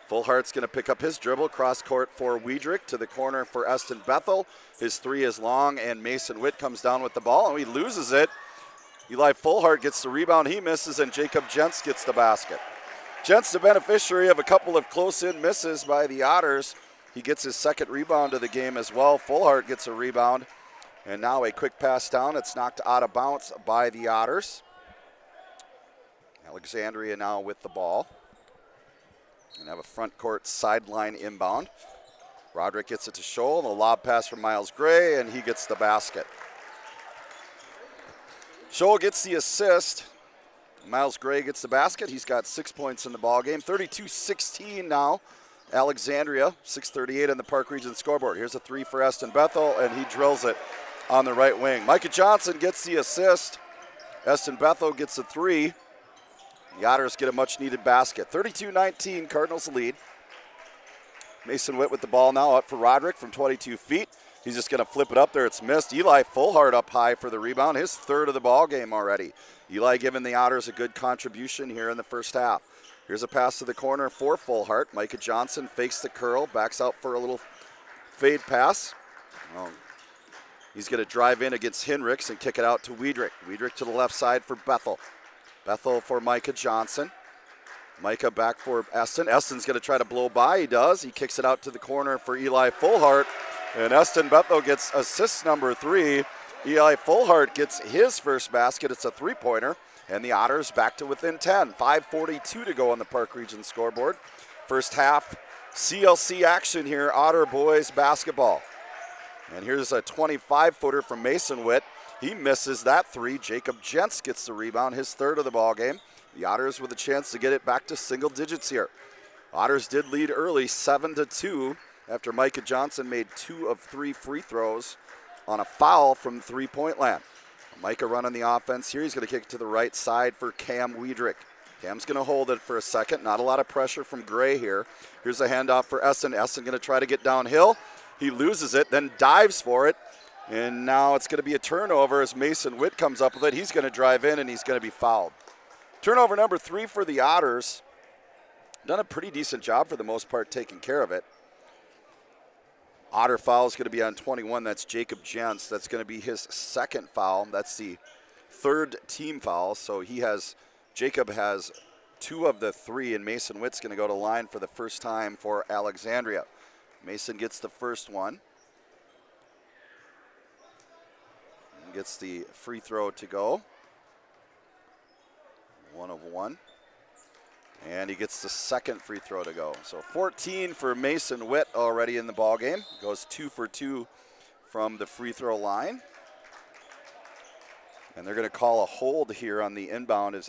Fullhart's going to pick up his dribble, cross court for Wiedrich to the corner for Eston Bethel. His three is long, and Mason Witt comes down with the ball, and he loses it. Eli Fullhart gets the rebound. He misses, and Jacob Jentz gets the basket. Jentz, the beneficiary of a couple of close-in misses by the Otters. He gets his second rebound of the game as well. Fullhart gets a rebound, and now a quick pass down. It's knocked out of bounds by the Otters. Alexandria now with the ball. And have a front court sideline inbound. Roderick gets it to Scholl, and a lob pass from Miles Gray, and he gets the basket. Scholl gets the assist. Miles Gray gets the basket. He's got 6 points in the ballgame. 32-16 now. Alexandria, 6:38 on the Park Region scoreboard. Here's a three for Eston Bethel, and he drills it on the right wing. Micah Johnson gets the assist. Eston Bethel gets a three. The Otters get a much-needed basket. 32-19, Cardinals lead. Mason Witt with the ball now up for Roderick from 22 feet. He's just going to flip it up there. It's missed. Eli Fullhart up high for the rebound, his third of the ball game already. Eli giving the Otters a good contribution here in the first half. Here's a pass to the corner for Fullhart. Micah Johnson fakes the curl, backs out for a little fade pass. He's going to drive in against Hinrichs and kick it out to Wiedrich. Wiedrich to the left side for Bethel. Bethel for Micah Johnson. Micah back for Eston. Eston's going to try to blow by. He does. He kicks it out to the corner for Eli Fullhart. And Eston Bethel gets assist number 3. Eli Fullhart gets his first basket. It's a three-pointer. And the Otters back to within 10. 5:42 to go on the Park Region scoreboard. First half CLC action here, Otter boys basketball. And here's a 25-footer from Mason Witt. He misses that three. Jacob Jentz gets the rebound, his third of the ball game. The Otters with a chance to get it back to single digits here. Otters did lead early 7-2 after Micah Johnson made 2 of 3 free throws on a foul from three-point land. Micah running the offense here. He's going to kick it to the right side for Cam Wiedrich. Cam's going to hold it for a second. Not a lot of pressure from Gray here. Here's a handoff for Eston. Eston going to try to get downhill. He loses it, then dives for it. And now it's going to be a turnover as Mason Witt comes up with it. He's going to drive in, and he's going to be fouled. Turnover number 3 for the Otters. Done a pretty decent job for the most part taking care of it. Otter foul is going to be on 21. That's Jacob Jentz. That's going to be his second foul. That's the third team foul. So Jacob has 2 of the 3, and Mason Witt's going to go to line for the first time for Alexandria. Mason gets the first one. Gets the free throw to go. 1 of 1. And he gets the second free throw to go. So 14 for Mason Witt already in the ballgame. Goes 2 for 2 from the free throw line. And they're going to call a hold here on the inbound as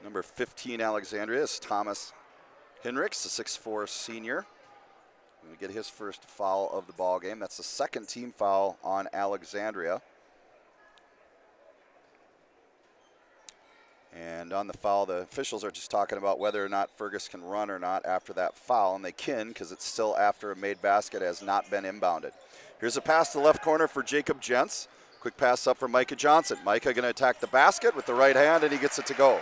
number 15 Alexandria is Thomas Hinrichs, the 6'4" senior. Going to get his first foul of the ball game. That's the second team foul on Alexandria. And on the foul, the officials are just talking about whether or not Fergus can run or not after that foul, and they can because it's still after a made basket has not been inbounded. Here's a pass to the left corner for Jacob Jentz. Quick pass up for Micah Johnson. Micah going to attack the basket with the right hand, and he gets it to go.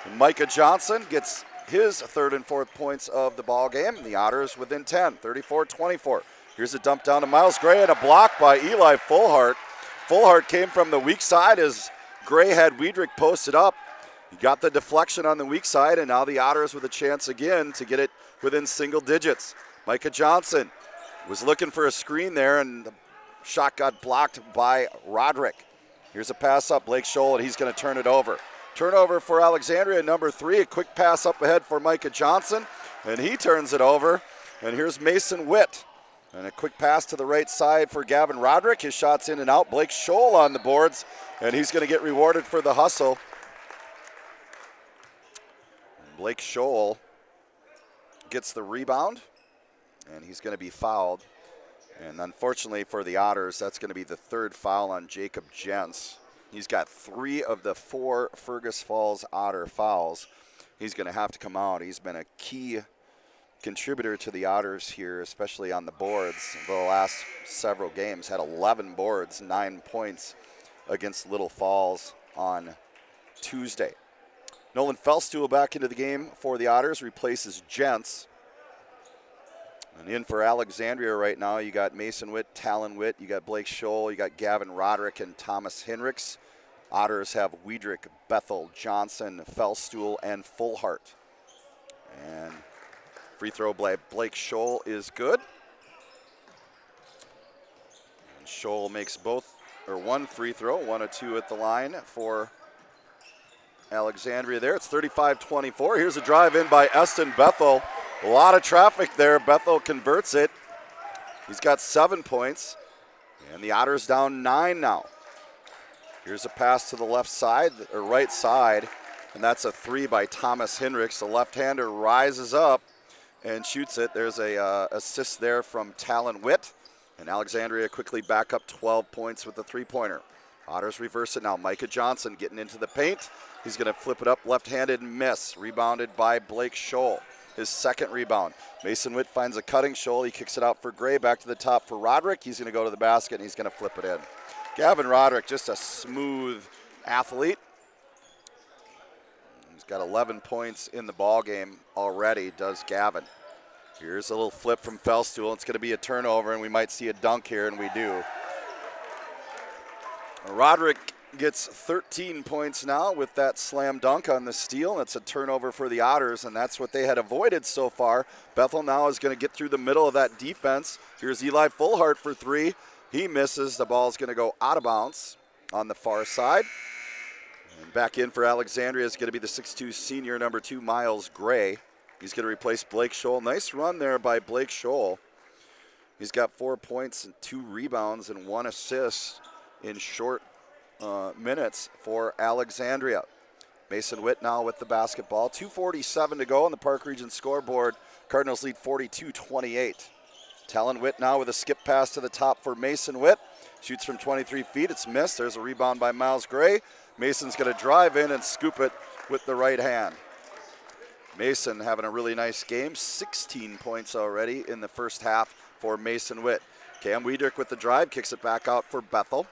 And Micah Johnson gets his third and fourth points of the ball game. The Otters within 10, 34-24. Here's a dump down to Miles Gray and a block by Eli Fullhart. Fullhart came from the weak side as Gray had Wiedrich posted up. He got the deflection on the weak side, and now the Otters with a chance again to get it within single digits. Micah Johnson was looking for a screen there, and the shot got blocked by Roderick. Here's a pass up, Blake Scholl, and he's going to turn it over. Turnover for Alexandria, number 3. A quick pass up ahead for Micah Johnson, and he turns it over. And here's Mason Witt. And a quick pass to the right side for Gavin Roderick. His shot's in and out. Blake Scholl on the boards, and he's going to get rewarded for the hustle. Blake Scholl gets the rebound, and he's going to be fouled. And unfortunately for the Otters, that's going to be the 3rd foul on Jacob Jentz. He's got 3 of the 4 Fergus Falls Otter fouls. He's going to have to come out. He's been a key contributor to the Otters here, especially on the boards. The last several games had 11 boards, 9 points against Little Falls on Tuesday. Nolan Felstool back into the game for the Otters, replaces Jentz. And in for Alexandria right now, you got Mason Witt, Talon Witt, you got Blake Scholl, you got Gavin Roderick and Thomas Hinrichs. Otters have Wiedrich, Bethel, Johnson, Felstool, and Fullhart. And free throw by Blake Scholl is good. And Scholl makes one free throw, 1 of 2 at the line for Alexandria there. It's 35-24. Here's a drive in by Eston Bethel. A lot of traffic there. Bethel converts it. He's got 7 points. And the Otters down 9 now. Here's a pass to the left side, or right side. And that's a 3 by Thomas Hinrichs. The left-hander rises up and shoots it. There's a assist there from Talon Witt. And Alexandria quickly back up 12 points with the 3-pointer. Otters reverse it now. Micah Johnson getting into the paint. He's going to flip it up left-handed and miss. Rebounded by Blake Scholl. His 2nd rebound. Mason Witt finds a cutting. Scholl. He kicks it out for Gray. Back to the top for Roderick. He's going to go to the basket, and he's going to flip it in. Gavin Roderick, just a smooth athlete. He's got 11 points in the ball game already, does Gavin. Here's a little flip from Felstool. It's going to be a turnover, and we might see a dunk here, and we do. Roderick gets 13 points now with that slam dunk on the steal. It's a turnover for the Otters, and that's what they had avoided so far. Bethel now is going to get through the middle of that defense. Here's Eli Fullhart for 3. He misses. The ball is going to go out of bounds on the far side. And back in for Alexandria is going to be the 6'2 senior, number 2, Miles Gray. He's going to replace Blake Scholl. Nice run there by Blake Scholl. He's got 4 points and 2 rebounds and 1 assist in short minutes for Alexandria. Mason Witt now with the basketball. 2:47 to go on the Park Region scoreboard. Cardinals lead 42-28. Talon Witt now with a skip pass to the top for Mason Witt. Shoots from 23 feet. It's missed. There's a rebound by Miles Gray. Mason's going to drive in and scoop it with the right hand. Mason having a really nice game. 16 points already in the first half for Mason Witt. Cam Wiedrich with the drive. Kicks it back out for Bethel.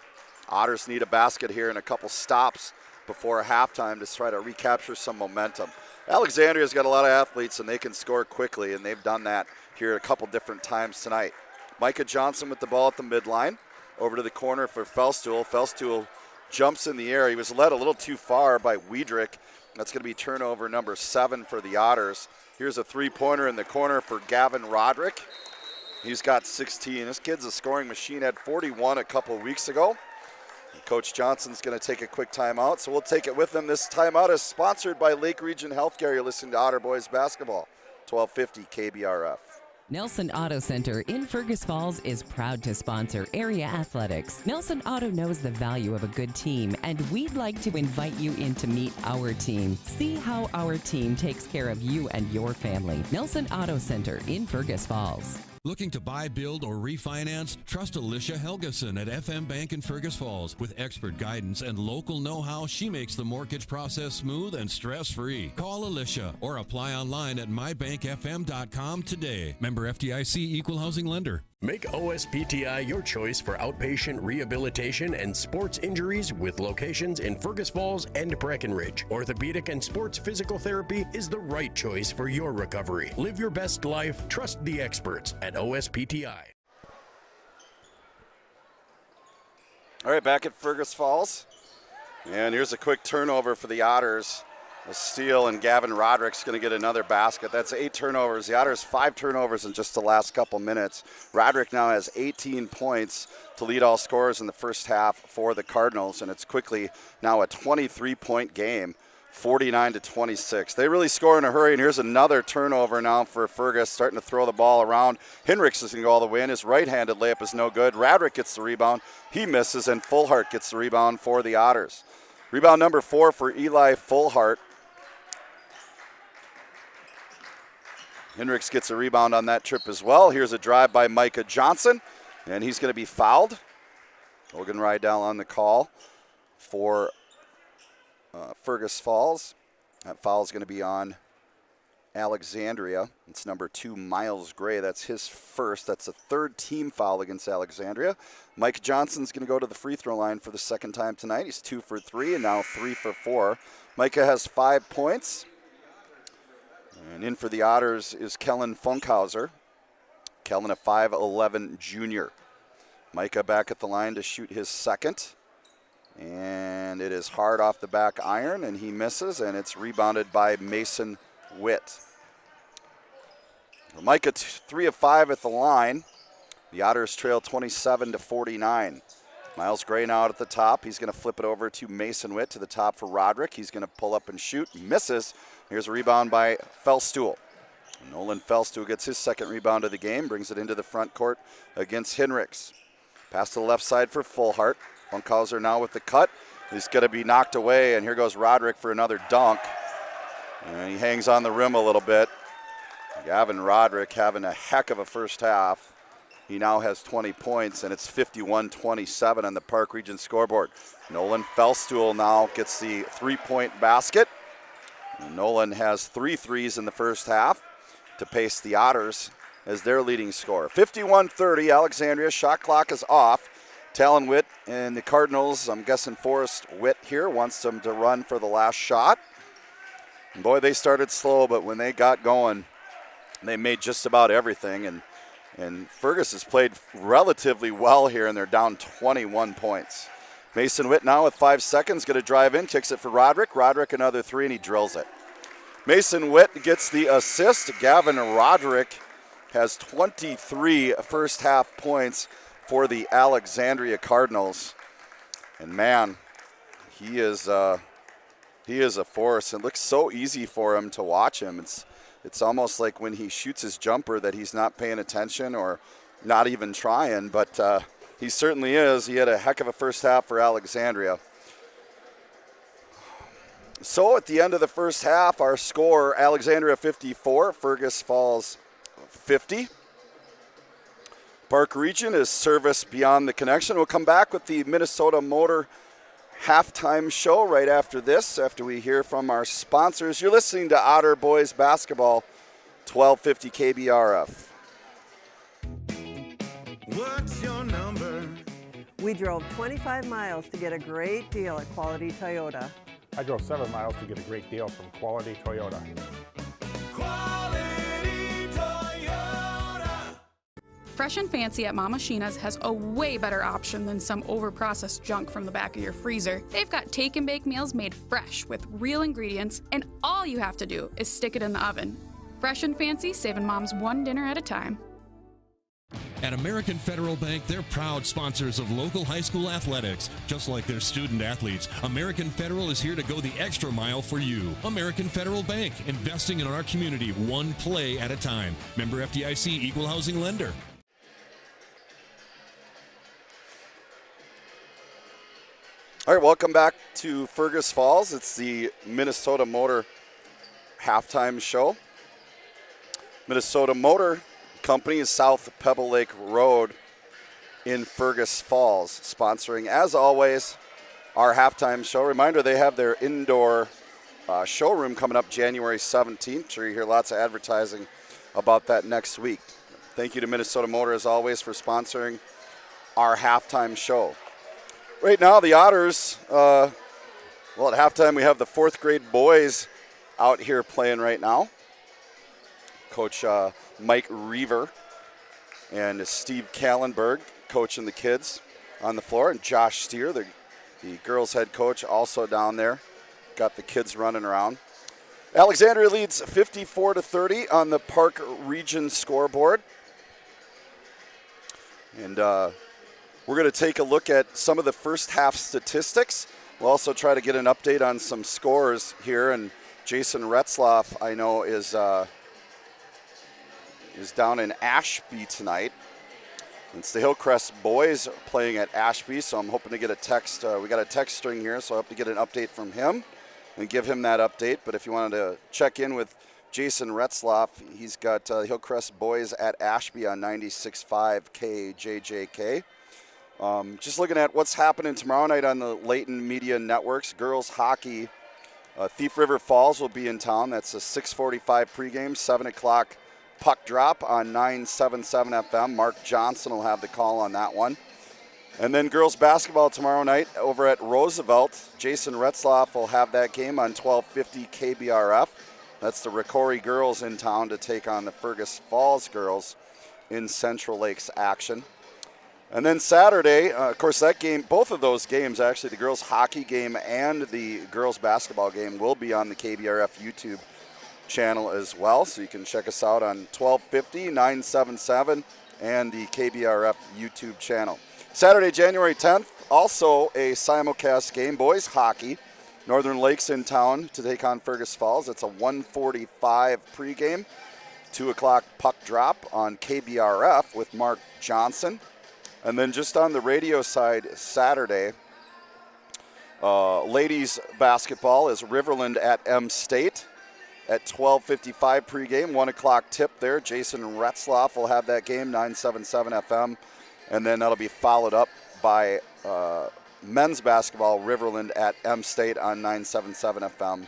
Otters need a basket here and a couple stops before halftime to try to recapture some momentum. Alexandria's got a lot of athletes, and they can score quickly, and they've done that here a couple different times tonight. Micah Johnson with the ball at the midline. Over to the corner for Felstool. Felstool jumps in the air. He was led a little too far by Wiedrich. That's going to be turnover number 7 for the Otters. Here's a 3-pointer in the corner for Gavin Roderick. He's got 16. This kid's a scoring machine. Had 41 a couple weeks ago. Coach Johnson's going to take a quick timeout, so we'll take it with him. This timeout is sponsored by Lake Region Healthcare. You're listening to Otter Boys Basketball, 1250 KBRF. Nelson Auto Center in Fergus Falls is proud to sponsor area athletics. Nelson Auto knows the value of a good team, and we'd like to invite you in to meet our team. See how our team takes care of you and your family. Nelson Auto Center in Fergus Falls. Looking to buy, build, or refinance? Trust Alicia Helgeson at FM Bank in Fergus Falls. With expert guidance and local know-how, she makes the mortgage process smooth and stress-free. Call Alicia or apply online at mybankfm.com today. Member FDIC Equal Housing Lender. Make OSPTI your choice for outpatient rehabilitation and sports injuries with locations in Fergus Falls and Breckenridge. Orthopedic and sports physical therapy is the right choice for your recovery. Live your best life. Trust the experts at OSPTI. All right, back at Fergus Falls. And here's a quick turnover for the Otters. A steal, and Gavin Roderick's going to get another basket. That's 8 turnovers. The Otters 5 turnovers in just the last couple minutes. Roderick now has 18 points to lead all scorers in the first half for the Cardinals, and it's quickly now a 23-point game, 49-26. They really score in a hurry, and here's another turnover now for Fergus, starting to throw the ball around. Hendricks is going to go all the way in. His right-handed layup is no good. Roderick gets the rebound. He misses, and Fullhart gets the rebound for the Otters. Rebound number 4 for Eli Fullhart. Hendricks gets a rebound on that trip as well. Here's a drive by Micah Johnson, and he's going to be fouled. Logan Rydell on the call for Fergus Falls. That foul is going to be on Alexandria. It's number 2, Miles Gray. That's his first. That's a third team foul against Alexandria. Mike Johnson's going to go to the free throw line for the second time tonight. He's 2 for 3 and now 3 for 4. Micah has 5 points. And in for the Otters is Kellen Funkhauser. Kellen, a 5'11 junior. Micah back at the line to shoot his second. And it is hard off the back iron, and he misses, and it's rebounded by Mason Witt. Micah 3 of 5 at the line. The Otters trail 27-49. Miles Gray now out at the top. He's going to flip it over to Mason Witt to the top for Roderick. He's going to pull up and shoot. Misses. Here's a rebound by Felstuhl. Nolan Felstuhl gets his second rebound of the game, brings it into the front court against Hendricks. Pass to the left side for Fullhart. Funkhauser now with the cut. He's going to be knocked away, and here goes Roderick for another dunk. And he hangs on the rim a little bit. Gavin Roderick having a heck of a first half. He now has 20 points, and it's 51-27 on the Park Region scoreboard. Nolan Felstuhl now gets the three-point basket. And Nolan has 3 threes in the first half to pace the Otters as their leading scorer. 51-30, Alexandria. Shot clock is off. Talon Witt and the Cardinals, I'm guessing Forrest Witt here, wants them to run for the last shot. And boy, they started slow, but when they got going, they made just about everything. And Fergus has played relatively well here, and they're down 21 points. Mason Witt now with 5 seconds, going to drive in, kicks it for Roderick. Roderick another 3, and he drills it. Mason Witt gets the assist. Gavin Roderick has 23 first half points for the Alexandria Cardinals. And man, he is a force. It looks so easy for him to watch him. It's almost like when he shoots his jumper that he's not paying attention or not even trying, but he certainly is. He had a heck of a first half for Alexandria. So at the end of the first half, our score, Alexandria 54, Fergus Falls 50. Park Region is service beyond the connection. We'll come back with the Minnesota Motor halftime show right after this, after we hear from our sponsors. You're listening to Otter Boys Basketball, 1250 KBRF. What's your number? We drove 25 miles to get a great deal at Quality Toyota. I drove 7 miles to get a great deal from Quality Toyota. Quality Toyota. Fresh and Fancy at Mama Sheena's has a way better option than some overprocessed junk from the back of your freezer. They've got take and bake meals made fresh with real ingredients, and all you have to do is stick it in the oven. Fresh and Fancy, saving moms one dinner at a time. At American Federal Bank, they're proud sponsors of local high school athletics. Just like their student athletes, American Federal is here to go the extra mile for you. American Federal Bank, investing in our community one play at a time. Member FDIC, equal housing lender. All right, welcome back to Fergus Falls. It's the Minnesota Motor halftime show. Minnesota Motor Company is South Pebble Lake Road in Fergus Falls, sponsoring, as always, our halftime show. Reminder, they have their indoor showroom coming up January 17th. Sure, you hear lots of advertising about that next week. Thank you to Minnesota Motor, as always, for sponsoring our halftime show. Right now, the Otters, at halftime, we have the 4th grade boys out here playing right now. Coach Mike Reaver and Steve Kallenberg coaching the kids on the floor, and Josh Steer, the girls' head coach, also down there. Got the kids running around. Alexandria leads 54-30 on the Park Region scoreboard. And we're going to take a look at some of the first half statistics. We'll also try to get an update on some scores here. And Jason Retzloff, I know, is down in Ashby tonight. It's the Hillcrest boys playing at Ashby, so I'm hoping to get a text. We got a text string here, so I hope to get an update from him and give him that update. But if you wanted to check in with Jason Retzloff, he's got Hillcrest boys at Ashby on 96.5 KJJK. Just looking at what's happening tomorrow night on the Layton Media Networks. Girls hockey, Thief River Falls will be in town. That's a 6:45 pregame, 7 o'clock puck drop on 977 FM. Mark Johnson will have the call on that one. And then girls basketball tomorrow night over at Roosevelt. Jason Retzloff will have that game on 1250 KBRF. That's the Ricori girls in town to take on the Fergus Falls girls in Central Lakes action. And then Saturday, of course, that game, both of those games, actually, the girls hockey game and the girls basketball game will be on the KBRF YouTube channel as well. So you can check us out on 1250, 977, and the KBRF YouTube channel. Saturday, January 10th, also a simulcast game, boys hockey. Northern Lakes in town to take on Fergus Falls. It's a 1:45 pregame, 2 o'clock puck drop on KBRF with Mark Johnson. And then just on the radio side, Saturday, ladies basketball is Riverland at M State at 12:55 pregame, 1 o'clock tip there. Jason Retzloff will have that game, 977 FM. And then that'll be followed up by men's basketball, Riverland at M State on 977 FM.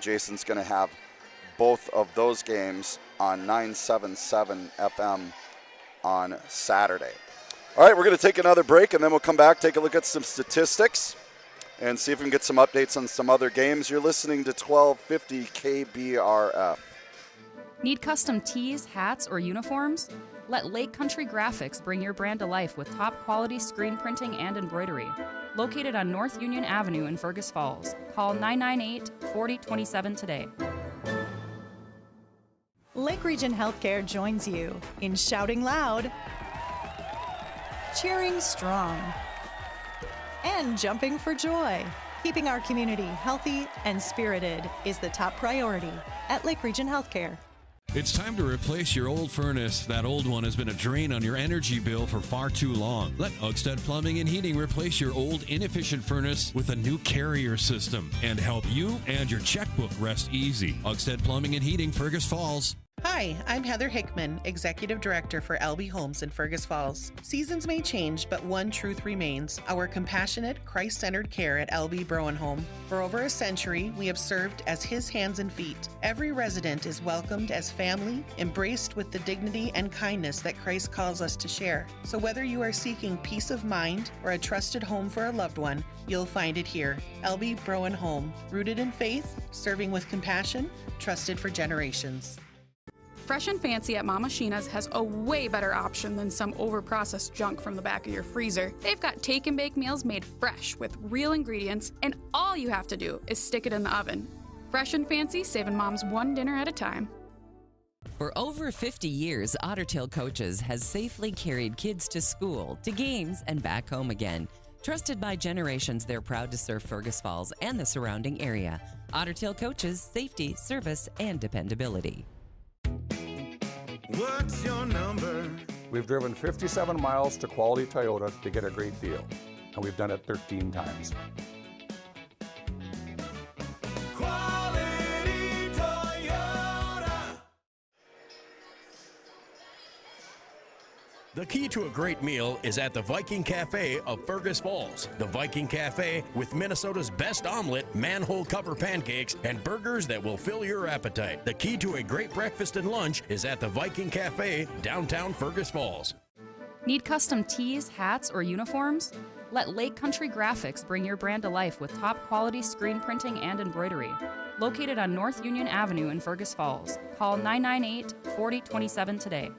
Jason's going to have both of those games on 977 FM on Saturday. All right, we're going to take another break, and then we'll come back, take a look at some statistics, and see if we can get some updates on some other games. You're listening to 1250 KBRF. Need custom tees, hats, or uniforms? Let Lake Country Graphics bring your brand to life with top quality screen printing and embroidery. Located on North Union Avenue in Fergus Falls. Call 998-4027 today. Lake Region Healthcare joins you in shouting loud, cheering strong, and jumping for joy. Keeping our community healthy and spirited is the top priority at Lake Region Healthcare. It's time to replace your old furnace. That old one has been a drain on your energy bill for far too long. Let Otters Plumbing and Heating replace your old inefficient furnace with a new carrier system and help you and your checkbook rest easy. Otters Plumbing and Heating, Fergus Falls. Hi, I'm Heather Hickman, Executive Director for LB Homes in Fergus Falls. Seasons may change, but one truth remains: our compassionate, Christ-centered care at LB Browen Home. For over a century, we have served as His hands and feet. Every resident is welcomed as family, embraced with the dignity and kindness that Christ calls us to share. So whether you are seeking peace of mind or a trusted home for a loved one, you'll find it here. LB Browen Home, rooted in faith, serving with compassion, trusted for generations. Fresh and Fancy at Mama Sheena's has a way better option than some overprocessed junk from the back of your freezer. They've got take and bake meals made fresh with real ingredients, and all you have to do is stick it in the oven. Fresh and Fancy, saving moms one dinner at a time. For over 50 years, Ottertail Coaches has safely carried kids to school, to games, and back home again. Trusted by generations, they're proud to serve Fergus Falls and the surrounding area. Ottertail Coaches, safety, service, and dependability. What's your number? We've driven 57 miles to Quality Toyota to get a great deal, and we've done it 13 times. Quality Toyota. The key to a great meal is at the Viking Cafe of Fergus Falls. The Viking Cafe with Minnesota's best omelet, manhole cover pancakes, and burgers that will fill your appetite. The key to a great breakfast and lunch is at the Viking Cafe, downtown Fergus Falls. Need custom tees, hats, or uniforms? Let Lake Country Graphics bring your brand to life with top quality screen printing and embroidery. Located on North Union Avenue in Fergus Falls. Call 998-4027 today.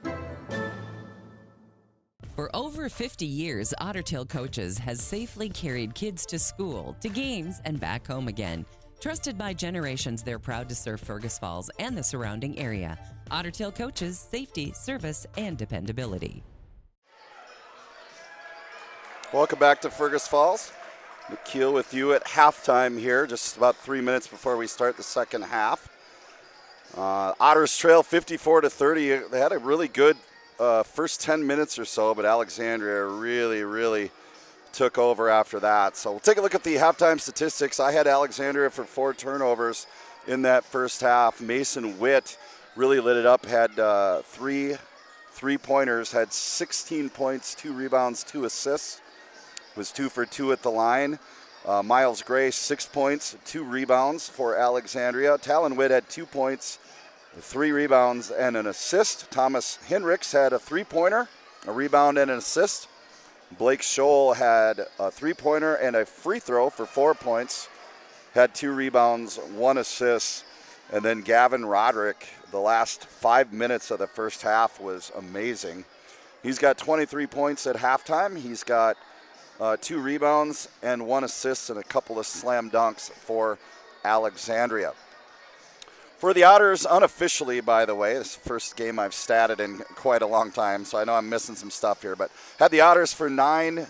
For over 50 years, Ottertail Coaches has safely carried kids to school, to games, and back home again. Trusted by generations, they're proud to serve Fergus Falls and the surrounding area. Otter Tail coaches, safety, service, and dependability. Welcome back to Fergus Falls. McKeel with you at halftime here, just about 3 minutes before we start the second half. Otters trail 54-30. They had a really good first 10 minutes or so, but Alexandria really took over after that. So we'll take a look at the halftime statistics. I had Alexandria for 4 turnovers in that first half. Mason Witt really lit it up, had 3 3-pointers, had 16 points, 2 rebounds, 2 assists. Was 2 for 2 at the line. Miles Gray, 6 points, 2 rebounds for Alexandria. Talon Witt had 2 points, 3 rebounds, and an assist. Thomas Henricks had a 3-pointer, a rebound, and an assist. Blake Scholl had a 3-pointer and a free throw for 4 points, had 2 rebounds, 1 assist. And then Gavin Roderick, the last 5 minutes of the first half was amazing. He's got 23 points at halftime. He's got 2 rebounds and 1 assist and a couple of slam dunks for Alexandria. For the Otters, unofficially, by the way, this is the first game I've statted in quite a long time, so I know I'm missing some stuff here, but had the Otters for 9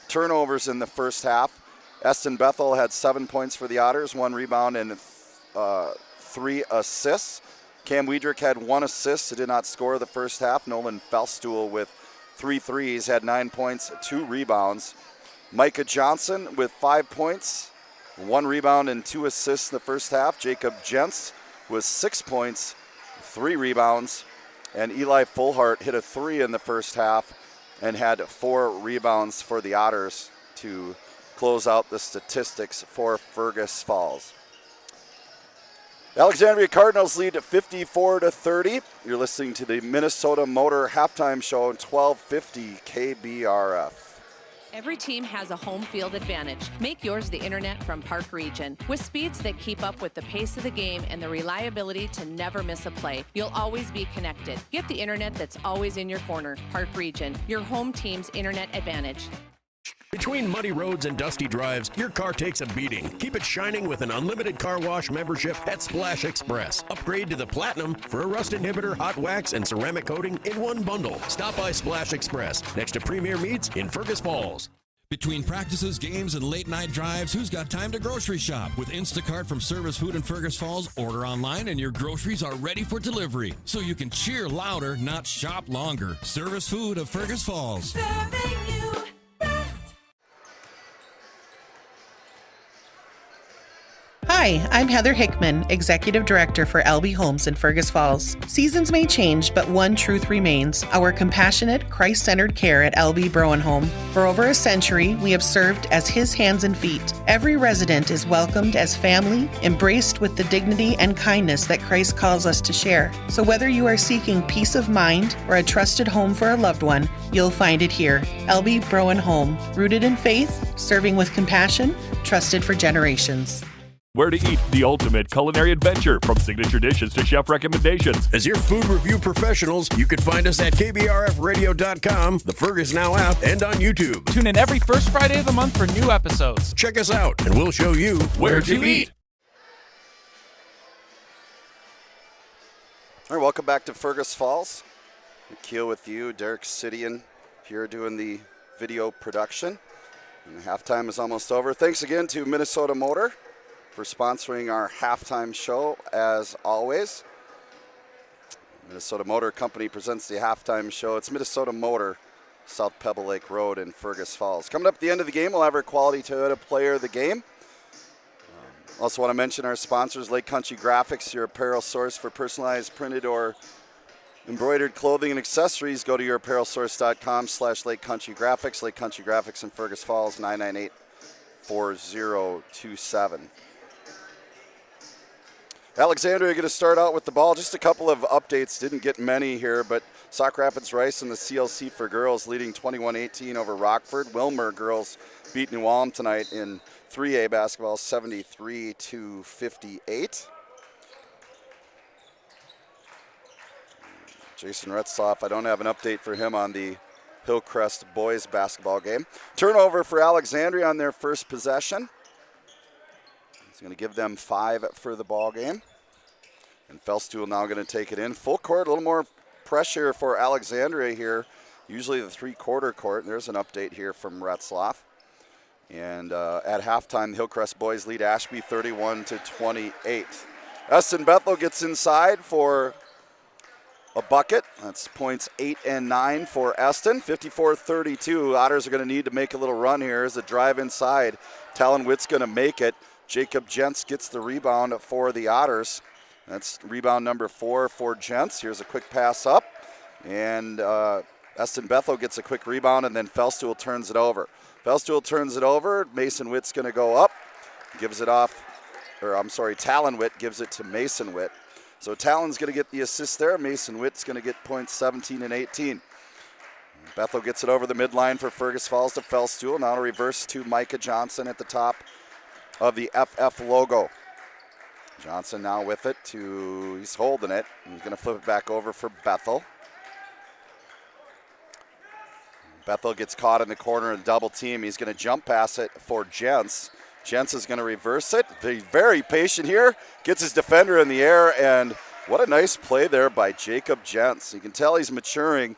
turnovers in the first half. Eston Bethel had 7 points for the Otters, 1 rebound and 3 assists. Cam Wiedrick had 1 assist, did not score the first half. Nolan Felstuhl with 3 threes, had 9 points, 2 rebounds. Micah Johnson with 5 points, 1 rebound and 2 assists in the first half. Jacob Jentz with 6 points, 3 rebounds. And Eli Fullhart hit a 3 in the first half and had 4 rebounds for the Otters to close out the statistics for Fergus Falls. Alexandria Cardinals lead 54-30. You're listening to the Minnesota Motor Halftime Show on 1250 KBRF. Every team has a home field advantage. Make yours the internet from Park Region. With speeds that keep up with the pace of the game and the reliability to never miss a play, you'll always be connected. Get the internet that's always in your corner. Park Region, your home team's internet advantage. Between muddy roads and dusty drives, your car takes a beating. Keep it shining with an unlimited car wash membership at Splash Express. Upgrade to the Platinum for a rust inhibitor, hot wax, and ceramic coating in one bundle. Stop by Splash Express next to Premier Meats in Fergus Falls. Between practices, games, and late-night drives, who's got time to grocery shop? With Instacart from Service Food in Fergus Falls, order online and your groceries are ready for delivery. So you can cheer louder, not shop longer. Service Food of Fergus Falls. Serving you best. Hi, I'm Heather Hickman, Executive Director for LB Homes in Fergus Falls. Seasons may change, but one truth remains: our compassionate, Christ-centered care at LB Browen Home. For over a century, we have served as His hands and feet. Every resident is welcomed as family, embraced with the dignity and kindness that Christ calls us to share. So whether you are seeking peace of mind or a trusted home for a loved one, you'll find it here. LB Browen Home, rooted in faith, serving with compassion, trusted for generations. Where to eat, the ultimate culinary adventure, from signature dishes to chef recommendations. As your food review professionals, you can find us at KBRFradio.com, the Fergus Now app, and on YouTube. Tune in every first Friday of the month for new episodes. Check us out, and we'll show you where to eat. All right, welcome back to Fergus Falls. McKeel with you, Derek Sidian here doing the video production. And halftime is almost over. Thanks again to Minnesota Motor for sponsoring our halftime show, as always. Minnesota Motor Company presents the halftime show. It's Minnesota Motor, South Pebble Lake Road in Fergus Falls. Coming up at the end of the game, we'll have our Quality Toyota Player of the Game. Also want to mention our sponsors, Lake Country Graphics, your apparel source for personalized printed or embroidered clothing and accessories. Go to yourapparelsource.com/Lake Country Graphics. Lake Country Graphics in Fergus Falls, 998-4027. Alexandria going to start out with the ball. Just a couple of updates. Didn't get many here, but Sauk Rapids Rice in the CLC for girls leading 21-18 over Rockford. Wilmer girls beat New Ulm tonight in 3A basketball, 73-58. Jason Retzloff, I don't have an update for him on the Hillcrest boys basketball game. Turnover for Alexandria on their first possession. He's going to give them 5 for the ball game. And Felstool now going to take it in. Full court, a little more pressure for Alexandria here. Usually the 3-quarter court. There's an update here from Retzloff. And at halftime, the Hillcrest boys lead Ashby 31-28. Eston Bethel gets inside for a bucket. That's points 8 and 9 for Eston. 54-32. Otters are going to need to make a little run here as a drive inside. Talon Witt's going to make it. Jacob Jentz gets the rebound for the Otters. That's rebound number 4 for Jentz. Here's a quick pass up. And Eston Bethel gets a quick rebound, and then Felstool turns it over. Felstool turns it over. Mason Witt's going to go up. Gives it off. Talon Witt gives it to Mason Witt. So Talon's going to get the assist there. Mason Witt's going to get points 17 and 18. Bethel gets it over the midline for Fergus Falls to Felstool. Now to reverse to Micah Johnson at the top of the FF logo. Johnson now with it he's holding it. He's going to flip it back over for Bethel. Bethel gets caught in the corner and double team. He's going to jump pass it for Jentz. Jentz is going to reverse it. He's very patient here. Gets his defender in the air, and what a nice play there by Jacob Jentz. You can tell he's maturing.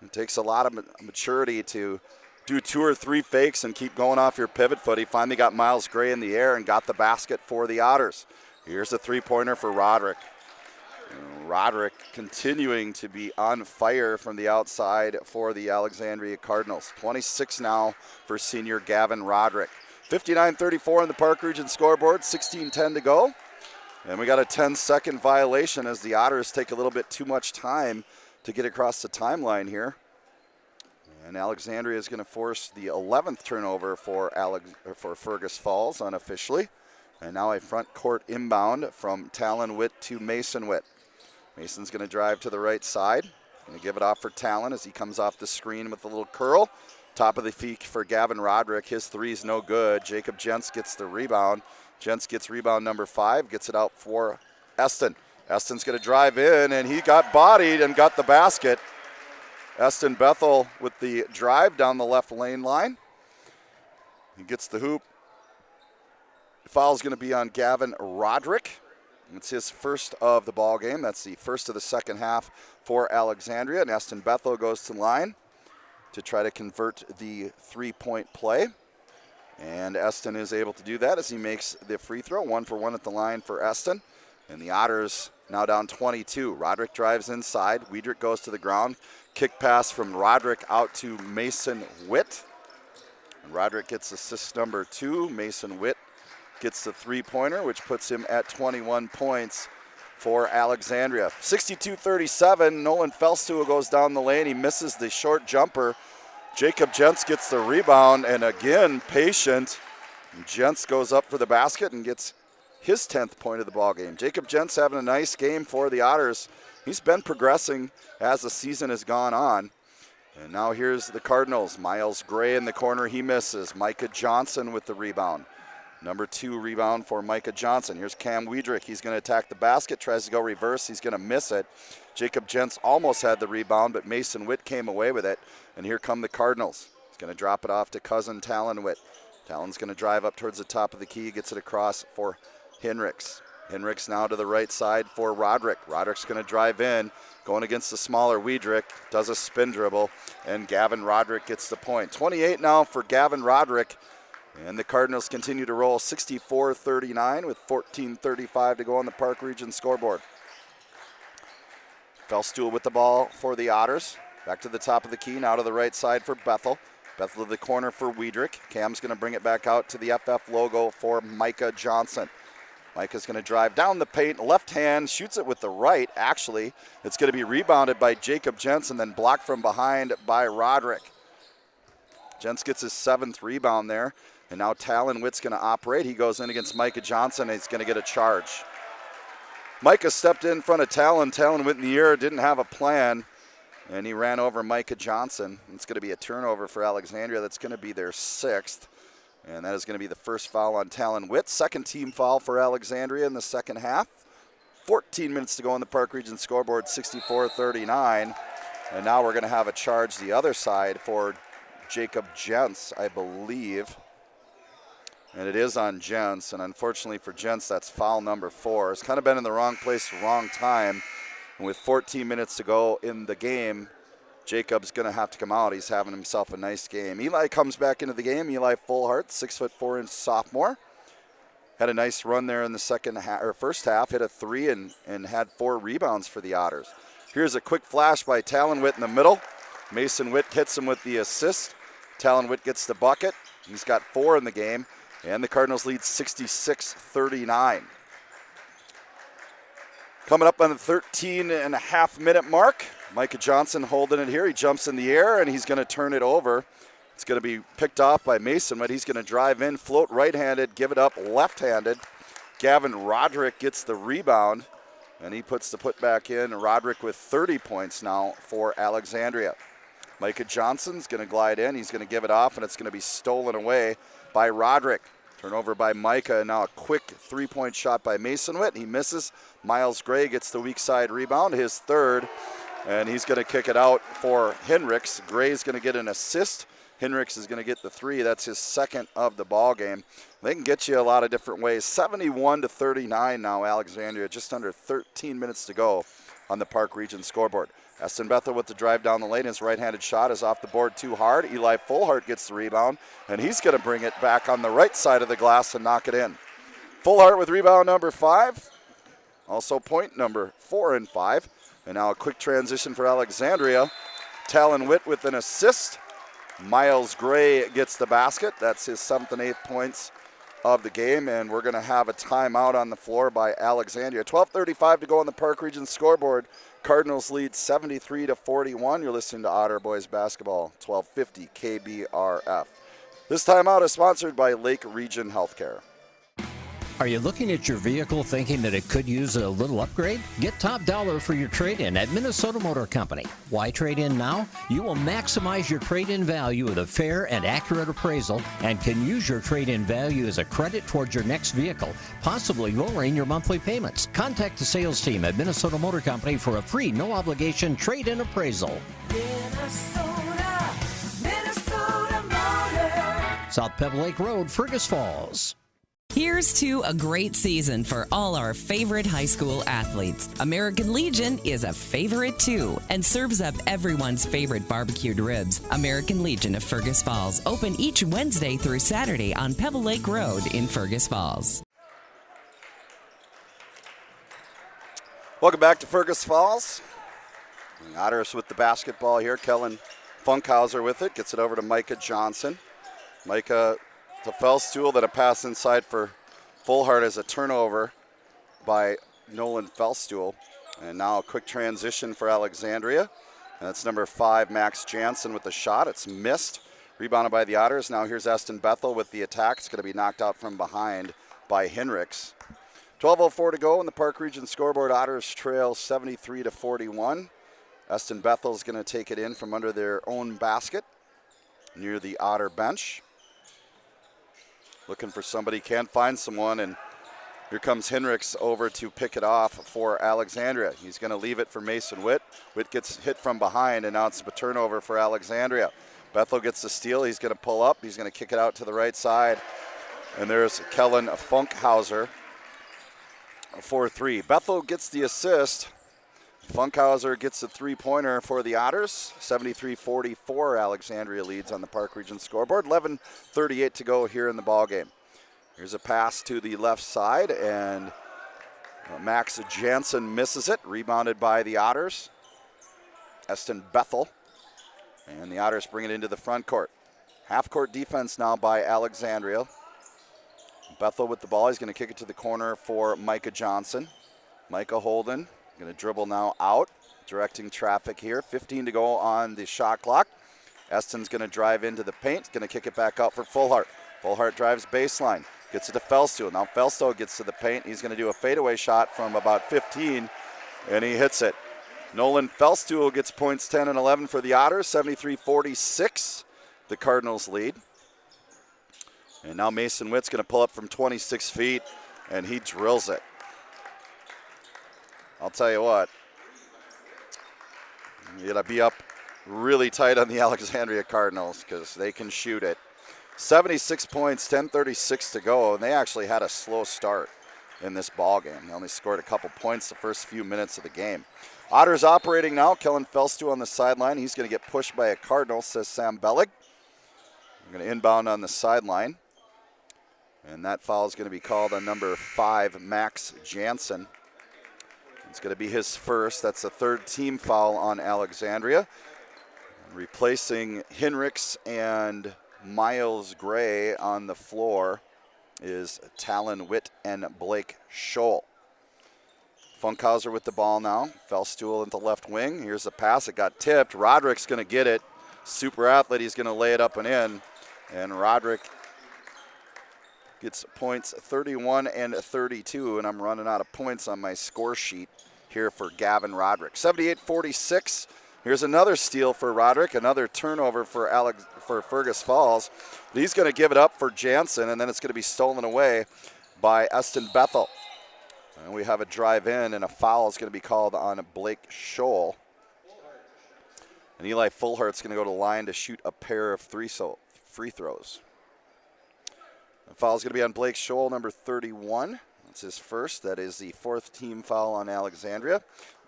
It takes a lot of maturity to do 2 or 3 fakes and keep going off your pivot foot. He finally got Miles Gray in the air and got the basket for the Otters. Here's a 3-pointer for Roderick. Roderick continuing to be on fire from the outside for the Alexandria Cardinals. 26 now for senior Gavin Roderick. 59-34 on the Park Region scoreboard, 16-10 to go. And we got a 10-second violation as the Otters take a little bit too much time to get across the timeline here. And Alexandria is going to force the 11th turnover for Fergus Falls unofficially. And now a front court inbound from Talon Witt to Mason Witt. Mason's going to drive to the right side. Going to give it off for Talon as he comes off the screen with a little curl. Top of the feet for Gavin Roderick. His 3's no good. Jacob Jentz gets the rebound. Jentz gets rebound number 5. Gets it out for Eston. Eston's going to drive in, and he got bodied and got the basket. Eston Bethel with the drive down the left lane line. He gets the hoop. The foul's going to be on Gavin Roderick. It's his first of the ball game. That's the first of the second half for Alexandria. And Eston Bethel goes to line to try to convert the 3-point play. And Eston is able to do that as he makes the free throw. 1 for 1 at the line for Eston. And the Otters now down 22. Roderick drives inside. Wiedrich goes to the ground. Kick pass from Roderick out to Mason Witt. And Roderick gets assist number 2. Mason Witt gets the 3-pointer, which puts him at 21 points for Alexandria. 62-37, Nolan Felstool goes down the lane. He misses the short jumper. Jacob Jentz gets the rebound, and again, patient. Jentz goes up for the basket and gets his 10th point of the ball game. Jacob Jentz having a nice game for the Otters. He's been progressing as the season has gone on. And now here's the Cardinals. Miles Gray in the corner, he misses. Micah Johnson with the rebound. Number 2 rebound for Micah Johnson. Here's Cam Wiedrich. He's going to attack the basket, tries to go reverse. He's going to miss it. Jacob Jentz almost had the rebound, but Mason Witt came away with it. And here come the Cardinals. He's going to drop it off to cousin Talon Witt. Talon's going to drive up towards the top of the key, gets it across for Henricks. Henricks now to the right side for Roderick. Roderick's going to drive in, going against the smaller Wiedrich, does a spin dribble, and Gavin Roderick gets the point. 28 now for Gavin Roderick. And the Cardinals continue to roll 64-39 with 14:35 to go on the Park Region scoreboard. Felstool with the ball for the Otters. Back to the top of the key, now to the right side for Bethel. Bethel to the corner for Wiedrich. Cam's going to bring it back out to the FF logo for Micah Johnson. Micah's going to drive down the paint, left hand, shoots it with the right. Actually, it's going to be rebounded by Jacob Jentz and then blocked from behind by Roderick. Jentz gets his 7th rebound there. And now Talon Witt's going to operate. He goes in against Micah Johnson, and he's going to get a charge. Micah stepped in front of Talon. Talon Witt in the air, didn't have a plan, and he ran over Micah Johnson. It's going to be a turnover for Alexandria. That's going to be their 6th, and that is going to be the first foul on Talon Witt. 2nd team foul for Alexandria in the second half. 14 minutes to go on the Park Region scoreboard, 64-39. And now we're going to have a charge the other side for Jacob Jentz, I believe. And it is on Gents, and unfortunately for Gents, that's foul number 4. It's kind of been in the wrong place, wrong time. And with 14 minutes to go in the game, Jacob's going to have to come out. He's having himself a nice game. Eli comes back into the game. Eli Fullhart, 6'4" sophomore. Had a nice run there in the first half. Hit a 3 and had 4 rebounds for the Otters. Here's a quick flash by Talon Witt in the middle. Mason Witt hits him with the assist. Talon Witt gets the bucket. He's got 4 in the game. And the Cardinals lead 66-39. Coming up on the 13.5-minute mark, Micah Johnson holding it here. He jumps in the air, and he's going to turn it over. It's going to be picked off by Mason, but he's going to drive in, float right-handed, give it up left-handed. Gavin Roderick gets the rebound, and he puts the putback in. Roderick with 30 points now for Alexandria. Micah Johnson's going to glide in. He's going to give it off, and it's going to be stolen away by Roderick. Turnover by Micah, and now a quick 3-point shot by Mason Witt. He misses. Miles Gray gets the weak side rebound, his 3rd, and he's going to kick it out for Henricks. Gray's going to get an assist. Henricks is going to get the 3. That's his 2nd of the ball game. They can get you a lot of different ways. 71-39 now, Alexandria. Just under 13 minutes to go on the Park Region scoreboard. Eston Bethel with the drive down the lane. His right-handed shot is off the board too hard. Eli Fullhart gets the rebound, and he's going to bring it back on the right side of the glass and knock it in. Fullhart with rebound number 5. Also point number 4 and 5. And now a quick transition for Alexandria. Talon Witt with an assist. Miles Gray gets the basket. That's his 7th and 8th points of the game, and we're going to have a timeout on the floor by Alexandria. 12:35 to go on the Park Region scoreboard. Cardinals lead 73-41. You're listening to Otter Boys Basketball, 1250 KBRF. This timeout is sponsored by Lake Region Healthcare. Are you looking at your vehicle thinking that it could use a little upgrade? Get top dollar for your trade-in at Minnesota Motor Company. Why trade in now? You will maximize your trade-in value with a fair and accurate appraisal and can use your trade-in value as a credit towards your next vehicle, possibly lowering your monthly payments. Contact the sales team at Minnesota Motor Company for a free, no-obligation trade-in appraisal. Minnesota Motor. South Pebble Lake Road, Fergus Falls. Here's to a great season for all our favorite high school athletes. American Legion is a favorite too and serves up everyone's favorite barbecued ribs. American Legion of Fergus Falls, open each Wednesday through Saturday on Pebble Lake Road in Fergus Falls. Welcome back to Fergus Falls. The Otters with the basketball here. Kellen Funkhauser with it. Gets it over to Micah Johnson. Micah, the foul stool, that a pass inside for Fullhart as a turnover by Nolan Felstool. And now a quick transition for Alexandria. And that's number 5, Max Jansen with the shot. It's missed. Rebounded by the Otters. Now here's Eston Bethel with the attack. It's going to be knocked out from behind by Henricks. 12:04 to go in the Park Region scoreboard. Otters trail 73-41. Eston Bethel is going to take it in from under their own basket near the Otter bench. Looking for somebody, can't find someone, and here comes Henricks over to pick it off for Alexandria. He's going to leave it for Mason Witt. Witt gets hit from behind, and now it's a turnover for Alexandria. Bethel gets the steal. He's going to pull up. He's going to kick it out to the right side, and there's Kellen Funkhauser for 3. Bethel gets the assist. Funkhauser gets the 3-pointer for the Otters. 73-44, Alexandria leads on the Park Region scoreboard. 11:38 to go here in the ballgame. Here's a pass to the left side, and Max Jansen misses it. Rebounded by the Otters. Eston Bethel. And the Otters bring it into the front court. Half-court defense now by Alexandria. Bethel with the ball. He's going to kick it to the corner for Micah Johnson. Micah Holden going to dribble now out, directing traffic here. 15 to go on the shot clock. Eston's going to drive into the paint. Going to kick it back out for Fullhart. Fullhart drives baseline. Gets it to Felstool. Now Felstool gets to the paint. He's going to do a fadeaway shot from about 15, and he hits it. Nolan Felstool gets points 10 and 11 for the Otters. 73-46, the Cardinals lead. And now Mason Witt's going to pull up from 26 feet, and he drills it. I'll tell you what, you got to be up really tight on the Alexandria Cardinals because they can shoot it. 76 points, 10:36 to go, and they actually had a slow start in this ball game. They only scored a couple points the first few minutes of the game. Otters operating now. Kellen Felstu on the sideline. He's going to get pushed by a Cardinal, says Sam Bellig. We're going to inbound on the sideline. And that foul is going to be called on number 5, Max Jansen. It's going to be his first. That's the third team foul on Alexandria. Replacing Hinrichs and Miles Gray on the floor is Talon Witt and Blake Scholl. Funkhauser with the ball now. Felstuhl into left wing. Here's the pass. It got tipped. Roderick's going to get it. Super athlete. He's going to lay it up and in. And Roderick gets points 31 and 32. And I'm running out of points on my score sheet here for Gavin Roderick. 78-46. Here's another steal for Roderick. Another turnover for Fergus Falls. But he's going to give it up for Jansen, and then it's going to be stolen away by Eston Bethel. And we have a drive in, and a foul is going to be called on Blake Scholl. And Eli Fullhart's going to go to the line to shoot a pair of free throws. The foul is going to be on Blake Scholl, number 31. That's his first. That is the fourth team foul on Alexandria.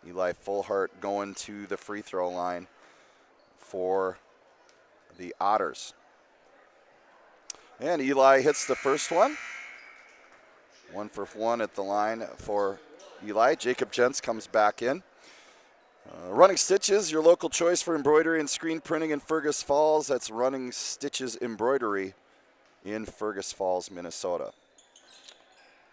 Eli Fullhart going to the free throw line for the Otters. And Eli hits the first one. 1 for 1 at the line for Eli. Jacob Jentz comes back in. Running Stitches, your local choice for embroidery and screen printing in Fergus Falls. That's Running Stitches Embroidery in Fergus Falls, Minnesota.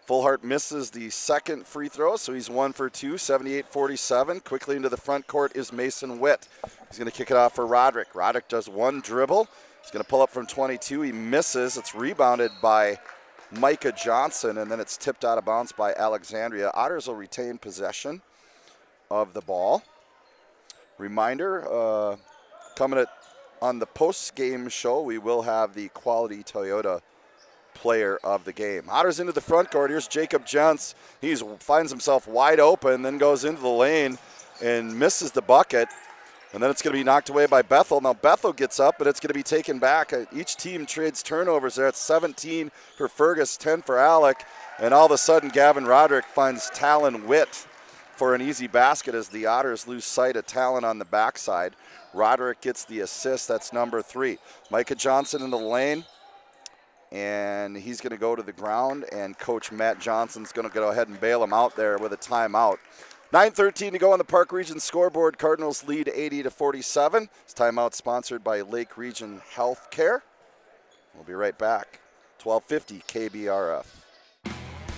Fullhart misses the second free throw, so he's 1 for 2, 78-47. Quickly into the front court is Mason Witt. He's going to kick it off for Roderick. Roderick does one dribble. He's going to pull up from 22. He misses. It's rebounded by Micah Johnson, and then it's tipped out of bounds by Alexandria. Otters will retain possession of the ball. Reminder, coming on the post-game show, we will have the Quality Toyota player of the game. Otters into the front court. Here's Jacob Jentz. He finds himself wide open, then goes into the lane and misses the bucket. And then it's going to be knocked away by Bethel. Now Bethel gets up, but it's going to be taken back. Each team trades turnovers there. It's 17 for Fergus, 10 for Alec. And all of a sudden, Gavin Roderick finds Talon Witt for an easy basket as the Otters lose sight of Talon on the backside. Roderick gets the assist. That's number 3. Micah Johnson in the lane. And he's going to go to the ground, and Coach Matt Johnson's going to go ahead and bail him out there with a timeout. 9:13 to go on the Park Region scoreboard. Cardinals lead 80-47. This timeout sponsored by Lake Region Healthcare. We'll be right back. 1250 KBRF.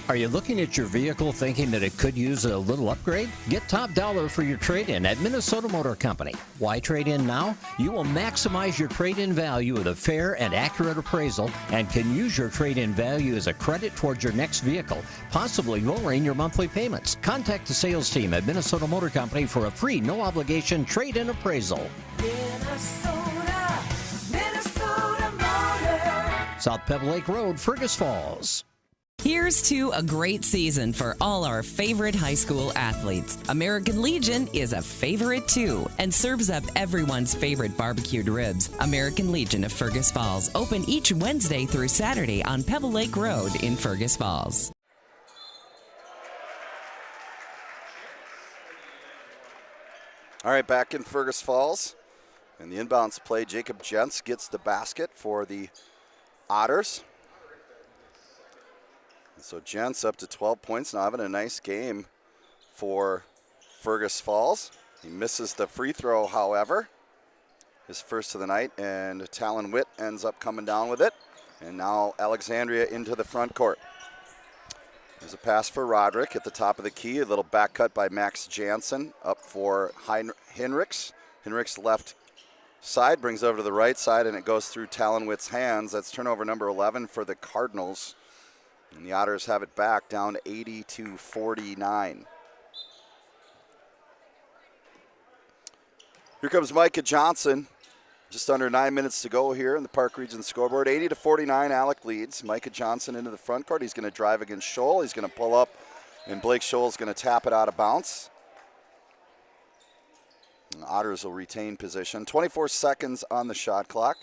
Are you looking at your vehicle thinking that it could use a little upgrade? Get top dollar for your trade-in at Minnesota Motor Company. Why trade in now? You will maximize your trade-in value with a fair and accurate appraisal and can use your trade-in value as a credit towards your next vehicle, possibly lowering your monthly payments. Contact the sales team at Minnesota Motor Company for a free, no-obligation trade-in appraisal. Minnesota Motor. South Pebble Lake Road, Fergus Falls. Here's to a great season for all our favorite high school athletes. American Legion is a favorite too and serves up everyone's favorite barbecued ribs. American Legion of Fergus Falls, open each Wednesday through Saturday on Pebble Lake Road in Fergus Falls. All right, back in Fergus Falls. In the inbounds play, Jacob Jentz gets the basket for the Otters. So Jentz up to 12 points now, having a nice game for Fergus Falls. He misses the free throw, however, his first of the night, and Talon Witt ends up coming down with it. And now Alexandria into the front court. There's a pass for Roderick at the top of the key. A little back cut by Max Jansen up for Hinrichs. Hinrichs left side, brings over to the right side, and it goes through Talon Witt's hands. That's turnover number 11 for the Cardinals. And the Otters have it back down to 80-49. Here comes Micah Johnson. Just under 9 minutes to go here in the Park Region scoreboard. 80-49, Alec leads. Micah Johnson into the front court. He's going to drive against Scholl. He's going to pull up, and Blake Scholl's going to tap it out of bounds. And the Otters will retain position. 24 seconds on the shot clock.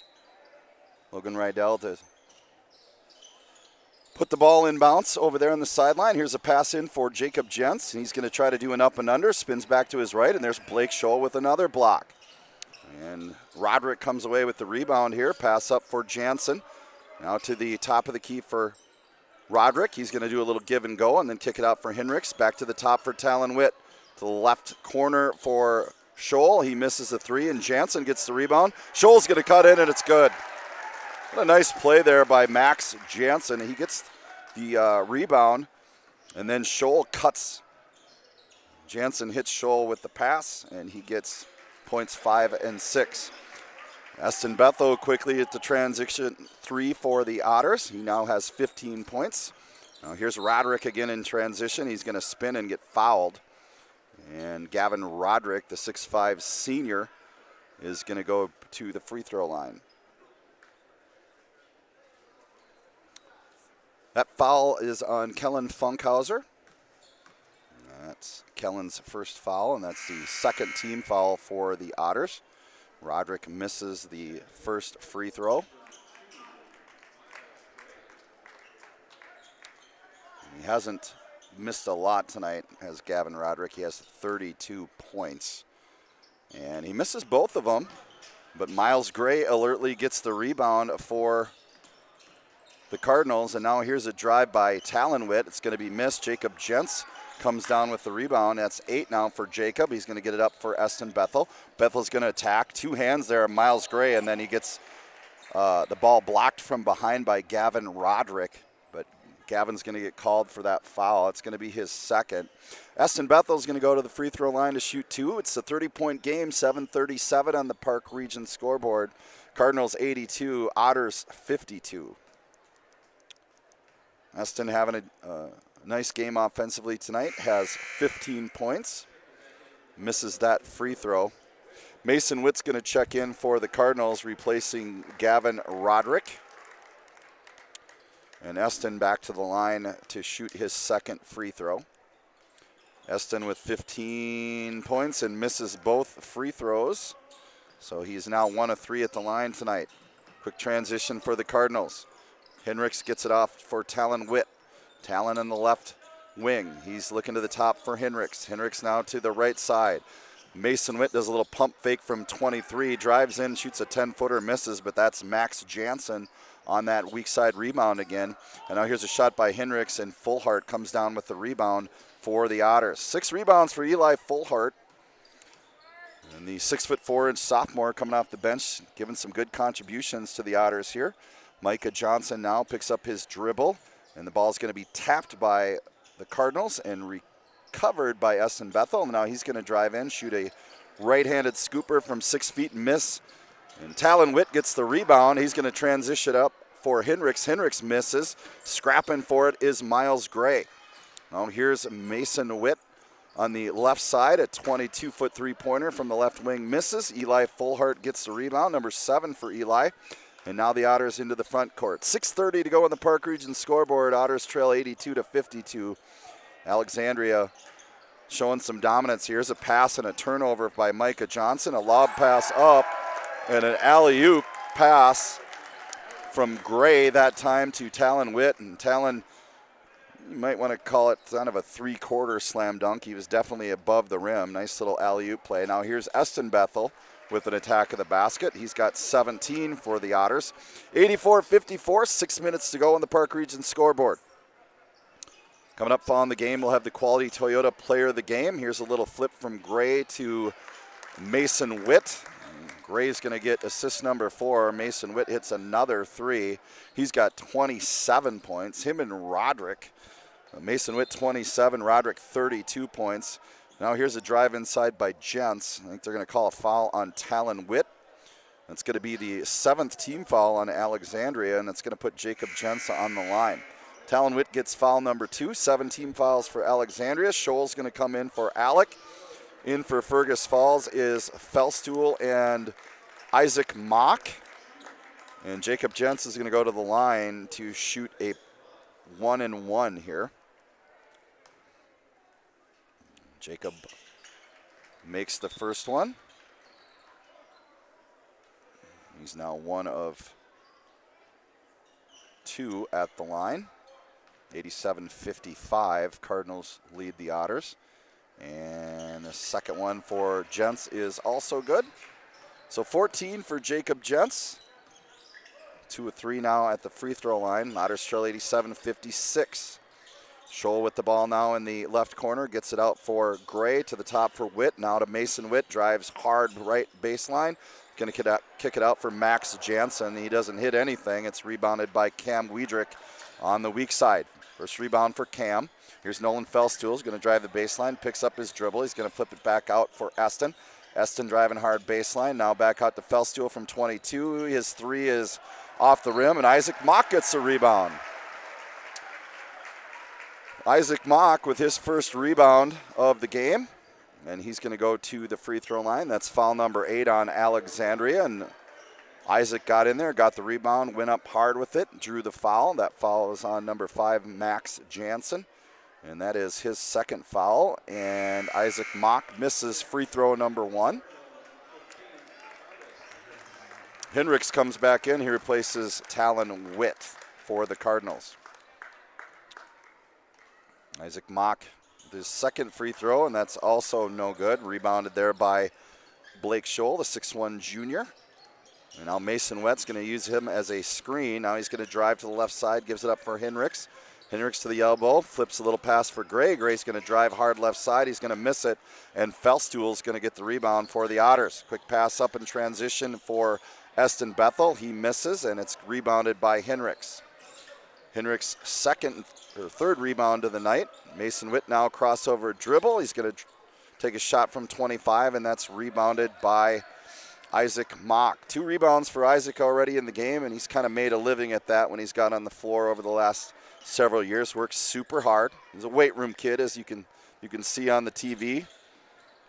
Logan Rydell to put the ball in bounce over there on the sideline. Here's a pass in for Jacob Jentz. He's going to try to do an up and under, spins back to his right, and there's Blake Scholl with another block. And Roderick comes away with the rebound here. Pass up for Jansen. Now to the top of the key for Roderick. He's going to do a little give and go and then kick it out for Hinrichs. Back to the top for Talon Witt. To the left corner for Scholl. He misses the three, and Jansen gets the rebound. Scholl's going to cut in, and it's good. What a nice play there by Max Jansen. He gets the rebound, and then Scholl cuts. Jansen hits Scholl with the pass, and he gets points 5 and 6. Eston Bethel quickly at the transition 3 for the Otters. He now has 15 points. Now here's Roderick again in transition. He's going to spin and get fouled. And Gavin Roderick, the 6'5 senior, is going to go to the free throw line. That foul is on Kellen Funkhauser. That's Kellen's first foul, and that's the second team foul for the Otters. Roderick misses the first free throw. He hasn't missed a lot tonight as Gavin Roderick. He has 32 points. And he misses both of them, but Miles Gray alertly gets the rebound for the Cardinals. And now here's a drive by Talon Witt. It's going to be missed. Jacob Jentz comes down with the rebound. That's 8 now for Jacob. He's going to get it up for Eston Bethel. Bethel's going to attack. 2 hands there, Miles Gray, and then he gets the ball blocked from behind by Gavin Roderick. But Gavin's going to get called for that foul. It's going to be his second. Eston Bethel's going to go to the free throw line to shoot 2. It's a 30-point game, 7:37 on the Park Region scoreboard. Cardinals 82, Otters 52. Eston having a nice game offensively tonight, has 15 points, misses that free throw. Mason Witt's going to check in for the Cardinals, replacing Gavin Roderick. And Eston back to the line to shoot his second free throw. Eston with 15 points and misses both free throws. So he's now 1 of 3 at the line tonight. Quick transition for the Cardinals. Hinrichs gets it off for Talon Witt. Talon in the left wing. He's looking to the top for Hinrichs. Hinrichs now to the right side. Mason Witt does a little pump fake from 23, drives in, shoots a 10-footer, misses, but that's Max Jansen on that weak side rebound again. And now here's a shot by Hinrichs, and Fullhart comes down with the rebound for the Otters. 6 rebounds for Eli Fullhart. And the 6'4" sophomore coming off the bench, giving some good contributions to the Otters here. Micah Johnson now picks up his dribble, and the ball is going to be tapped by the Cardinals and recovered by Eston Bethel. Now he's going to drive in, shoot a right-handed scooper from 6 feet and miss. And Talon Witt gets the rebound. He's going to transition up for Hinrichs. Hinrichs misses. Scrapping for it is Miles Gray. Now here's Mason Witt on the left side. A 22-foot three-pointer from the left wing misses. Eli Fullhart gets the rebound, number 7 for Eli. And now the Otters into the front court. 6:30 to go on the Park Region scoreboard. Otters trail 82-52. Alexandria showing some dominance. Here's a pass and a turnover by Micah Johnson. A lob pass up and an alley-oop pass from Gray that time to Talon Witt. And Talon, you might want to call it kind of a 3-quarter slam dunk. He was definitely above the rim. Nice little alley-oop play. Now here's Eston Bethel with an attack of the basket. He's got 17 for the Otters. 84-54, 6 minutes to go on the Park Region scoreboard. Coming up following the game, we'll have the Quality Toyota Player of the Game. Here's a little flip from Gray to Mason Witt. Gray's going to get assist number 4. Mason Witt hits another 3. He's got 27 points. Him and Roderick. Mason Witt 27, Roderick 32 points. Now here's a drive inside by Jentz. I think they're going to call a foul on Talon Witt. That's going to be the 7th team foul on Alexandria, and it's going to put Jacob Jentz on the line. Talon Witt gets foul number 2. 7 team fouls for Alexandria. Scholl's going to come in for Alec. In for Fergus Falls is Felstool and Isaac Mock. And Jacob Jentz is going to go to the line to shoot a 1-and-1 here. Jacob makes the first one. He's now 1 of 2 at the line. 87-55. Cardinals lead the Otters. And the second one for Gents is also good. So 14 for Jacob Gents. 2 of 3 now at the free throw line. Otters trail 87-56. Scholl with the ball now in the left corner. Gets it out for Gray, to the top for Witt. Now to Mason Witt. Drives hard right baseline. Going to kick it out for Max Jansen. He doesn't hit anything. It's rebounded by Cam Wiedrich on the weak side. First rebound for Cam. Here's Nolan Felstool. He's going to drive the baseline. Picks up his dribble. He's going to flip it back out for Eston. Eston driving hard baseline. Now back out to Felstool from 22. His 3 is off the rim, and Isaac Mock gets a rebound. Isaac Mock with his first rebound of the game, and he's going to go to the free throw line. That's foul number 8 on Alexandria, and Isaac got in there, got the rebound, went up hard with it, drew the foul. That foul is on number 5, Max Jansen, and that is his second foul, and Isaac Mock misses free throw number 1. Hendricks comes back in. He replaces Talon Witt for the Cardinals. Isaac Mock, his second free throw, and that's also no good. Rebounded there by Blake Scholl, the 6'1 junior. And now Mason Witt's going to use him as a screen. Now he's going to drive to the left side, gives it up for Hendricks. Hendricks to the elbow, flips a little pass for Gray. Gray's going to drive hard left side. He's going to miss it, and Felstool's going to get the rebound for the Otters. Quick pass up in transition for Eston Bethel. He misses, and it's rebounded by Hendricks. Hendricks' third rebound of the night. Mason Witt now crossover dribble. He's going to take a shot from 25, and that's rebounded by Isaac Mock. 2 rebounds for Isaac already in the game, and he's kind of made a living at that when he's got on the floor over the last several years. Works super hard. He's a weight room kid, as you can see on the TV.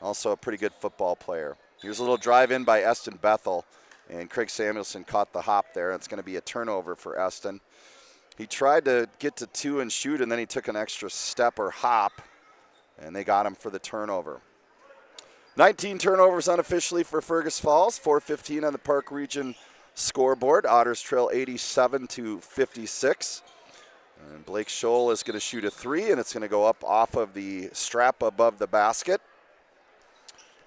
Also a pretty good football player. Here's a little drive in by Eston Bethel, and Craig Samuelson caught the hop there. It's going to be a turnover for Eston. He tried to get to 2 and shoot, and then he took an extra step or hop, and they got him for the turnover. 19 turnovers unofficially for Fergus Falls, 4:15 on the Park Region scoreboard. Otters trail 87-56. And Blake Scholl is going to shoot a 3, and it's going to go up off of the strap above the basket.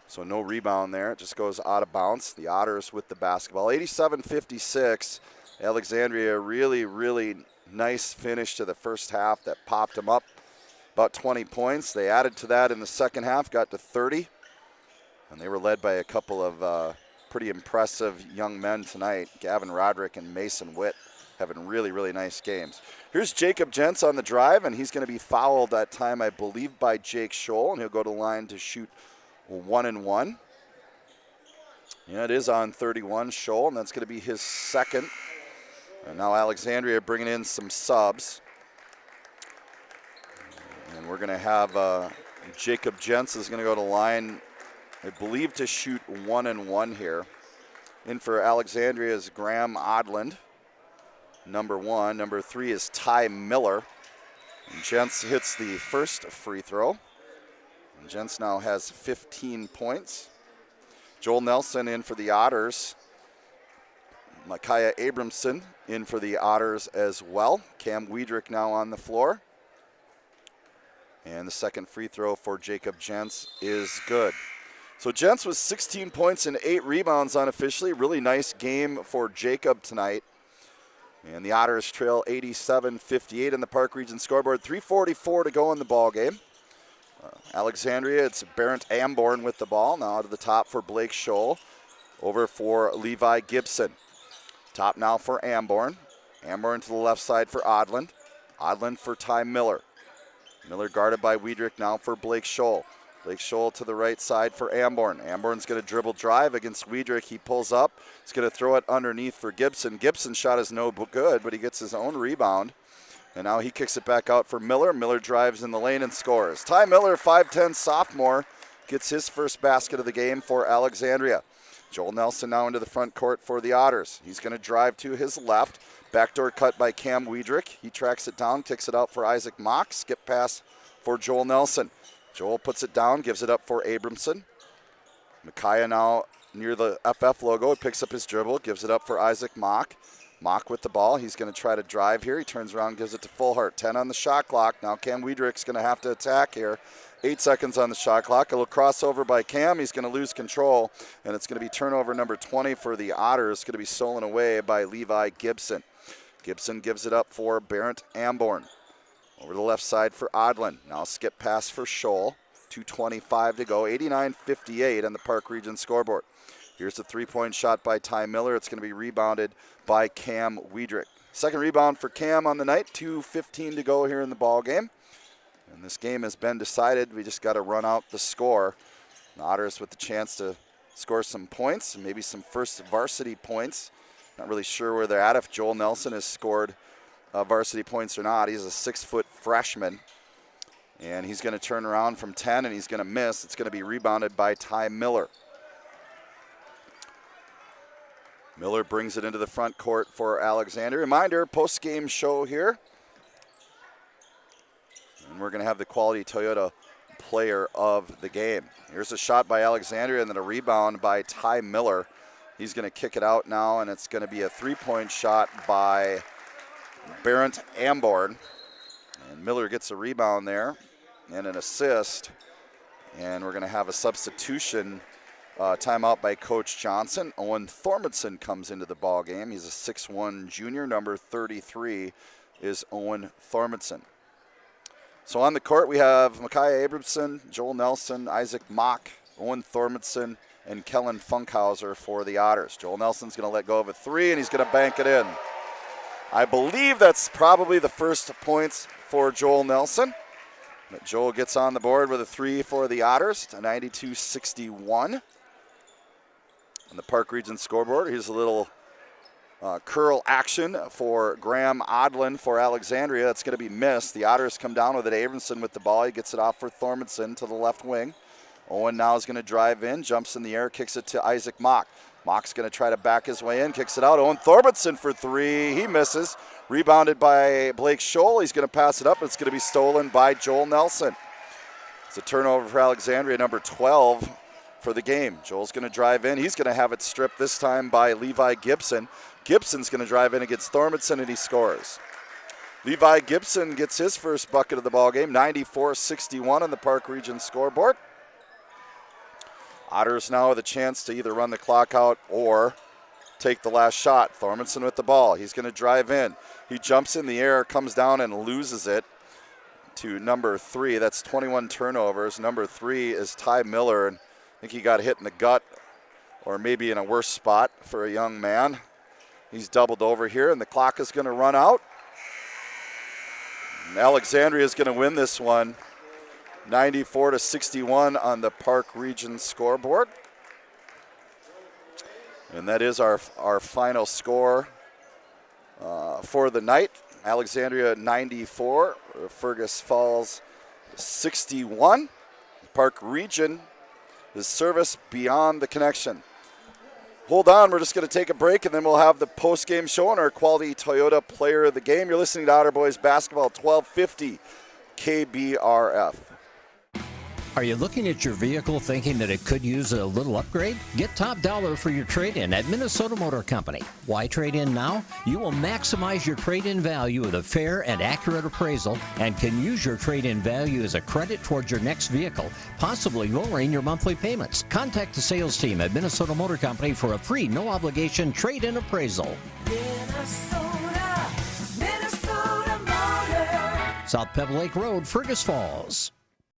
So no rebound there. It just goes out of bounds. The Otters with the basketball. 87-56. Alexandria, really, really nice finish to the first half that popped them up about 20 points. They added to that in the second half, got to 30. And they were led by a couple of pretty impressive young men tonight. Gavin Roderick and Mason Witt having really, really nice games. Here's Jacob Gents on the drive, and he's going to be fouled that time, I believe, by Jake Scholl, and he'll go to the line to shoot 1 and 1. Yeah, it is on 31, Scholl, and that's going to be his second. And now Alexandria bringing in some subs. And we're going to have Jacob Gents is going to go to the line, I believe, to shoot 1 and 1 here. In for Alexandria is Graham Odland, number 1. Number 3 is Ty Miller. And Gents hits the first free throw. And Gents now has 15 points. Joel Nelson in for the Otters. Micaiah Abramson in for the Otters as well. Cam Wiedrich now on the floor. And the second free throw for Jacob Gents is good. So Gents was 16 points and 8 rebounds unofficially. Really nice game for Jacob tonight. And the Otters trail 87-58 in the Park Region scoreboard. 3:44 to go in the ball game. Alexandria, it's Barrett Amborn with the ball. Now to the top for Blake Scholl. Over for Levi Gibson. Top now for Amborn. Amborn to the left side for Odland. Odland for Ty Miller. Miller guarded by Wiedrich now for Blake Scholl. Blake Scholl to the right side for Amborn. Amborn's going to dribble drive against Wiedrich. He pulls up. He's going to throw it underneath for Gibson. Gibson's shot is no good, but he gets his own rebound. And now he kicks it back out for Miller. Miller drives in the lane and scores. Ty Miller, 5'10 sophomore, gets his first basket of the game for Alexandria. Joel Nelson now into the front court for the Otters. He's going to drive to his left. Backdoor cut by Cam Wiedrich. He tracks it down, kicks it out for Isaac Mock. Skip pass for Joel Nelson. Joel puts it down, gives it up for Abramson. Micaiah now near the FF logo. Picks up his dribble, gives it up for Isaac Mock. Mock with the ball. He's going to try to drive here. He turns around, gives it to Fullhart. 10 on the shot clock. Now Cam Wiedrich's going to have to attack here. 8 seconds on the shot clock. A little crossover by Cam. He's going to lose control, and it's going to be turnover number 20 for the Otters. It's going to be stolen away by Levi Gibson. Gibson gives it up for Barrett Amborn. Over the left side for Odlin. Now skip pass for Scholl. 2:25 to go. 89-58 on the Park Region scoreboard. Here's the three-point shot by Ty Miller. It's going to be rebounded by Cam Wiedrich. Second rebound for Cam on the night. 2:15 to go here in the ball game. And this game has been decided. We just got to run out the score. The Otters with the chance to score some points, maybe some first varsity points. Not really sure where they're at, if Joel Nelson has scored varsity points or not. He's a 6-foot freshman. And he's going to turn around from 10, and he's going to miss. It's going to be rebounded by Ty Miller. Miller brings it into the front court for Alexandria. Reminder, post-game show here. And we're going to have the Quality Toyota player of the game. Here's a shot by Alexandria and then a rebound by Ty Miller. He's going to kick it out now, and it's going to be a three-point shot by Barrett Amborn. And Miller gets a rebound there and an assist. And we're going to have a substitution timeout by Coach Johnson. Owen Thormundson comes into the ball game. He's a 6'1 junior. Number 33 is Owen Thormundson. So on the court, we have Micaiah Abramson, Joel Nelson, Isaac Mock, Owen Thormundson, and Kellen Funkhauser for the Otters. Joel Nelson's going to let go of a three, and he's going to bank it in. I believe that's probably the first points for Joel Nelson. But Joel gets on the board with a three for the Otters to 92-61. On the Park Region scoreboard, here's a little curl action for Graham Odlin for Alexandria. That's going to be missed. The Otters come down with it. Abramson with the ball. He gets it off for Thormundson to the left wing. Owen now is going to drive in, jumps in the air, kicks it to Isaac Mock. Mock's going to try to back his way in, kicks it out. Owen Thormundson for three. He misses. Rebounded by Blake Scholl. He's going to pass it up. It's going to be stolen by Joel Nelson. It's a turnover for Alexandria, number 12 for the game. Joel's going to drive in. He's going to have it stripped this time by Levi Gibson. Gibson's going to drive in against Thormundson, and he scores. Levi Gibson gets his first bucket of the ballgame, 94-61 on the Park Region scoreboard. Otters now with a chance to either run the clock out or take the last shot. Thormundson with the ball. He's going to drive in. He jumps in the air, comes down, and loses it to number 3. That's 21 turnovers. Number 3 is Ty Miller, and I think he got hit in the gut or maybe in a worse spot for a young man. He's doubled over here, and the clock is going to run out. And Alexandria is going to win this one, 94-61 on the Park Region scoreboard. And that is our final score for the night. Alexandria 94, Fergus Falls 61. Park Region is service beyond the connection. Hold on, we're just going to take a break, and then we'll have the post-game show and our Quality Toyota Player of the Game. You're listening to Otter Boys Basketball, 1250 KBRF. Are you looking at your vehicle thinking that it could use a little upgrade? Get top dollar for your trade-in at Minnesota Motor Company. Why trade in now? You will maximize your trade-in value with a fair and accurate appraisal and can use your trade-in value as a credit towards your next vehicle, possibly lowering your monthly payments. Contact the sales team at Minnesota Motor Company for a free, no-obligation trade-in appraisal. Minnesota Motor. South Pebble Lake Road, Fergus Falls.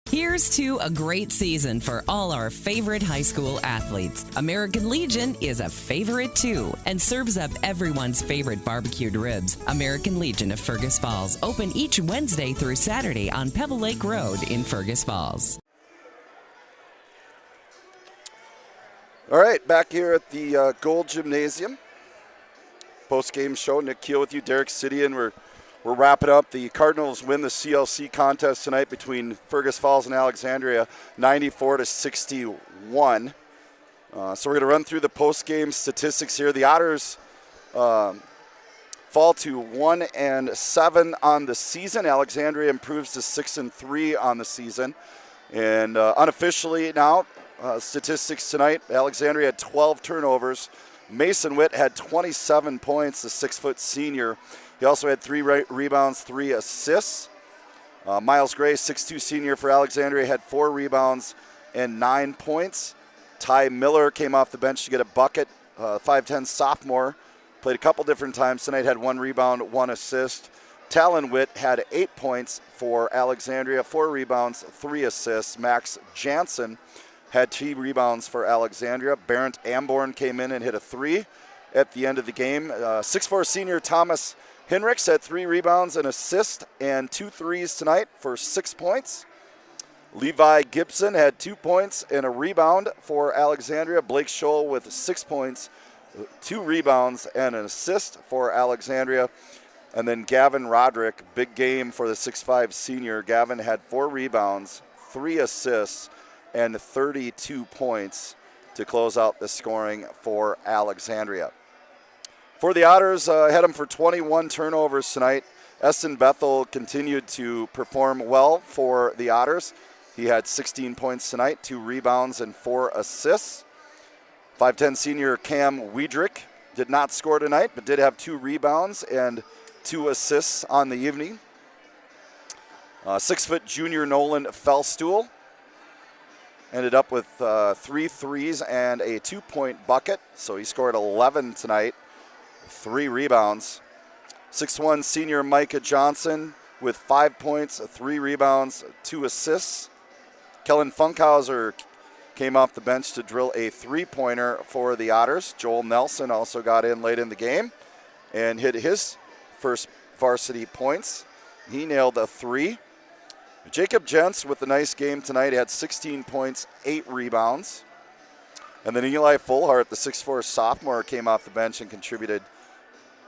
Here's to a great season for all our favorite high school athletes. American Legion is a favorite too and serves up everyone's favorite barbecued ribs. American Legion of Fergus Falls, open each Wednesday through Saturday on Pebble Lake Road in Fergus Falls. All right, back here at the Gold Gymnasium. Post-game show, Nick Keel with you, Derek City, and we're wrapping up. The Cardinals win the CLC contest tonight between Fergus Falls and Alexandria, 94-61. So we're going to run through the post-game statistics here. The Otters fall to 1-7 on the season. Alexandria improves to 6-3 on the season. And unofficially now, statistics tonight, Alexandria had 12 turnovers. Mason Witt had 27 points, the 6-foot senior. He also had 3 rebounds, 3 assists. Miles Gray, 6'2 senior for Alexandria, had 4 rebounds and 9 points. Ty Miller came off the bench to get a bucket. 5'10 sophomore, played a couple different times tonight, had 1 rebound, 1 assist. Talon Witt had 8 points for Alexandria, 4 rebounds, 3 assists. Max Jansen had 2 rebounds for Alexandria. Barrett Amborn came in and hit a 3 at the end of the game. 6'4 senior Thomas Hinrichs had 3 rebounds, an assist, and 2 threes tonight for 6 points. Levi Gibson had 2 points and a rebound for Alexandria. Blake Scholl with 6 points, 2 rebounds, and an assist for Alexandria. And then Gavin Roderick, big game for the 6'5 senior. Gavin had 4 rebounds, 3 assists, and 32 points to close out the scoring for Alexandria. For the Otters, had them for 21 turnovers tonight. Eston Bethel continued to perform well for the Otters. He had 16 points tonight, 2 rebounds, and 4 assists. 5'10 senior Cam Wiedrich did not score tonight, but did have 2 rebounds and 2 assists on the evening. 6-foot junior Nolan Fellstool ended up with 3 threes and a 2-point bucket, so he scored 11 tonight, 3 rebounds. 6'1 senior Micah Johnson with 5 points, 3 rebounds, 2 assists. Kellen Funkhauser came off the bench to drill a 3-pointer for the Otters. Joel Nelson also got in late in the game and hit his first varsity points. He nailed a 3. Jacob Jentz with a nice game tonight. He had 16 points, 8 rebounds. And then Eli Fullhart, the 6'4 sophomore, came off the bench and contributed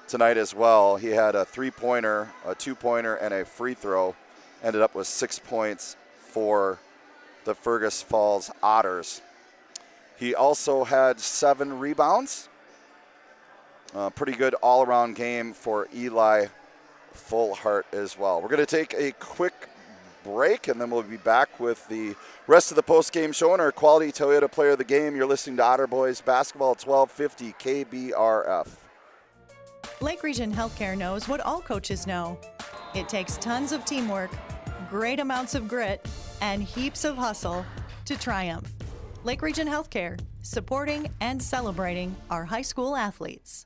tonight as well. He had a 3-pointer, a 2-pointer, and a free throw. Ended up with 6 points for the Fergus Falls Otters. He also had 7 rebounds. Pretty good all-around game for Eli Fullhart as well. We're going to take a quick break, and then we'll be back with the rest of the post-game show and our Quality Toyota Player of the Game. You're listening to Otter Boys Basketball at 1250 KBRF. Lake Region Healthcare knows what all coaches know. It takes tons of teamwork, great amounts of grit, and heaps of hustle to triumph. Lake Region Healthcare, supporting and celebrating our high school athletes.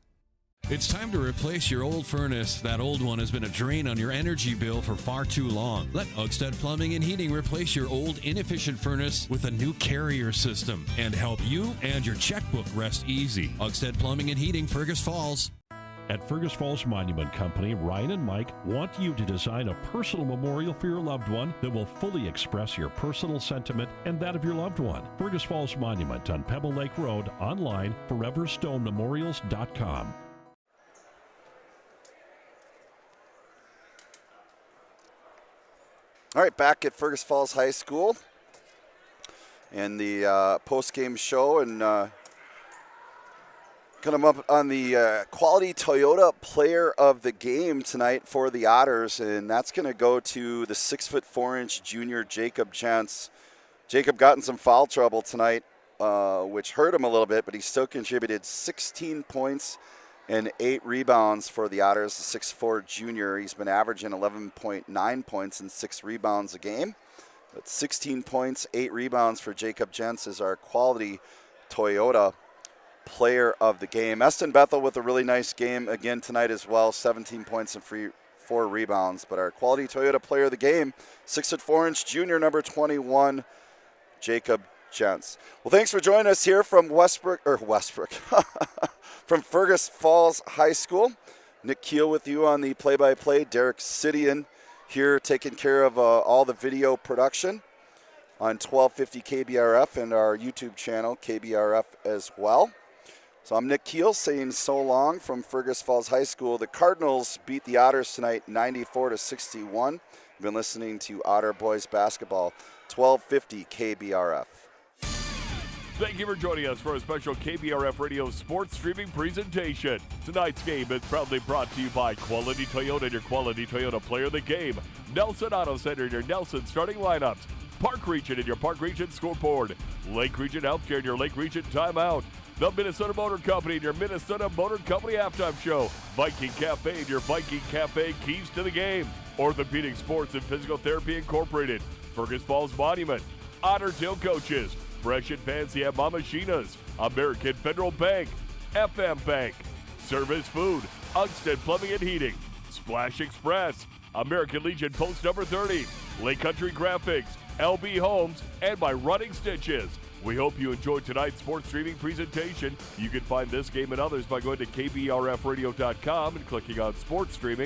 It's time to replace your old furnace. That old one has been a drain on your energy bill for far too long. Let Oakstead Plumbing and Heating replace your old inefficient furnace with a new carrier system and help you and your checkbook rest easy. Oakstead Plumbing and Heating, Fergus Falls. At Fergus Falls Monument Company, Ryan and Mike want you to design a personal memorial for your loved one that will fully express your personal sentiment and that of your loved one. Fergus Falls Monument on Pebble Lake Road, online, foreverstonememorials.com. All right, back at Fergus Falls High School and the post-game show, and coming up on the Quality Toyota Player of the Game tonight for the Otters, and that's going to go to the 6'4" junior Jacob Jentz. Jacob got in some foul trouble tonight, which hurt him a little bit, but he still contributed 16 points and 8 rebounds for the Otters, the 6'4" junior. He's been averaging 11.9 points and 6 rebounds a game. But 16 points, 8 rebounds for Jacob Jentz is our Quality Toyota Player of the Game. Eston Bethel with a really nice game again tonight as well, 17 points and 4 rebounds. But our Quality Toyota Player of the Game, 6'4" junior, number 21, Jacob Jentz. Well, thanks for joining us here from from Fergus Falls High School. Nick Keel with you on the play-by-play. Derek Sidian here taking care of all the video production on 1250 KBRF and our YouTube channel, KBRF as well. So I'm Nick Keel saying so long from Fergus Falls High School. The Cardinals beat the Otters tonight 94-61. You've been listening to Otter Boys Basketball, 1250 KBRF. Thank you for joining us for a special KBRF Radio sports streaming presentation. Tonight's game is proudly brought to you by Quality Toyota and your Quality Toyota Player of the Game, Nelson Auto Center and your Nelson starting lineups, Park Region and your Park Region scoreboard, Lake Region Healthcare and your Lake Region timeout, the Minnesota Motor Company and your Minnesota Motor Company halftime show. Viking Cafe and your Viking Cafe keys to the game. Orthopedic Sports and Physical Therapy Incorporated. Fergus Falls Monument. Otter Tail Coaches. Fresh and Fancy at Mama Sheena's. American Federal Bank. FM Bank. Service Food. Unsted Plumbing and Heating. Splash Express. American Legion Post number 30. Lake Country Graphics. LB Homes. And by Running Stitches. We hope you enjoyed tonight's sports streaming presentation. You can find this game and others by going to KBRFradio.com and clicking on sports streaming.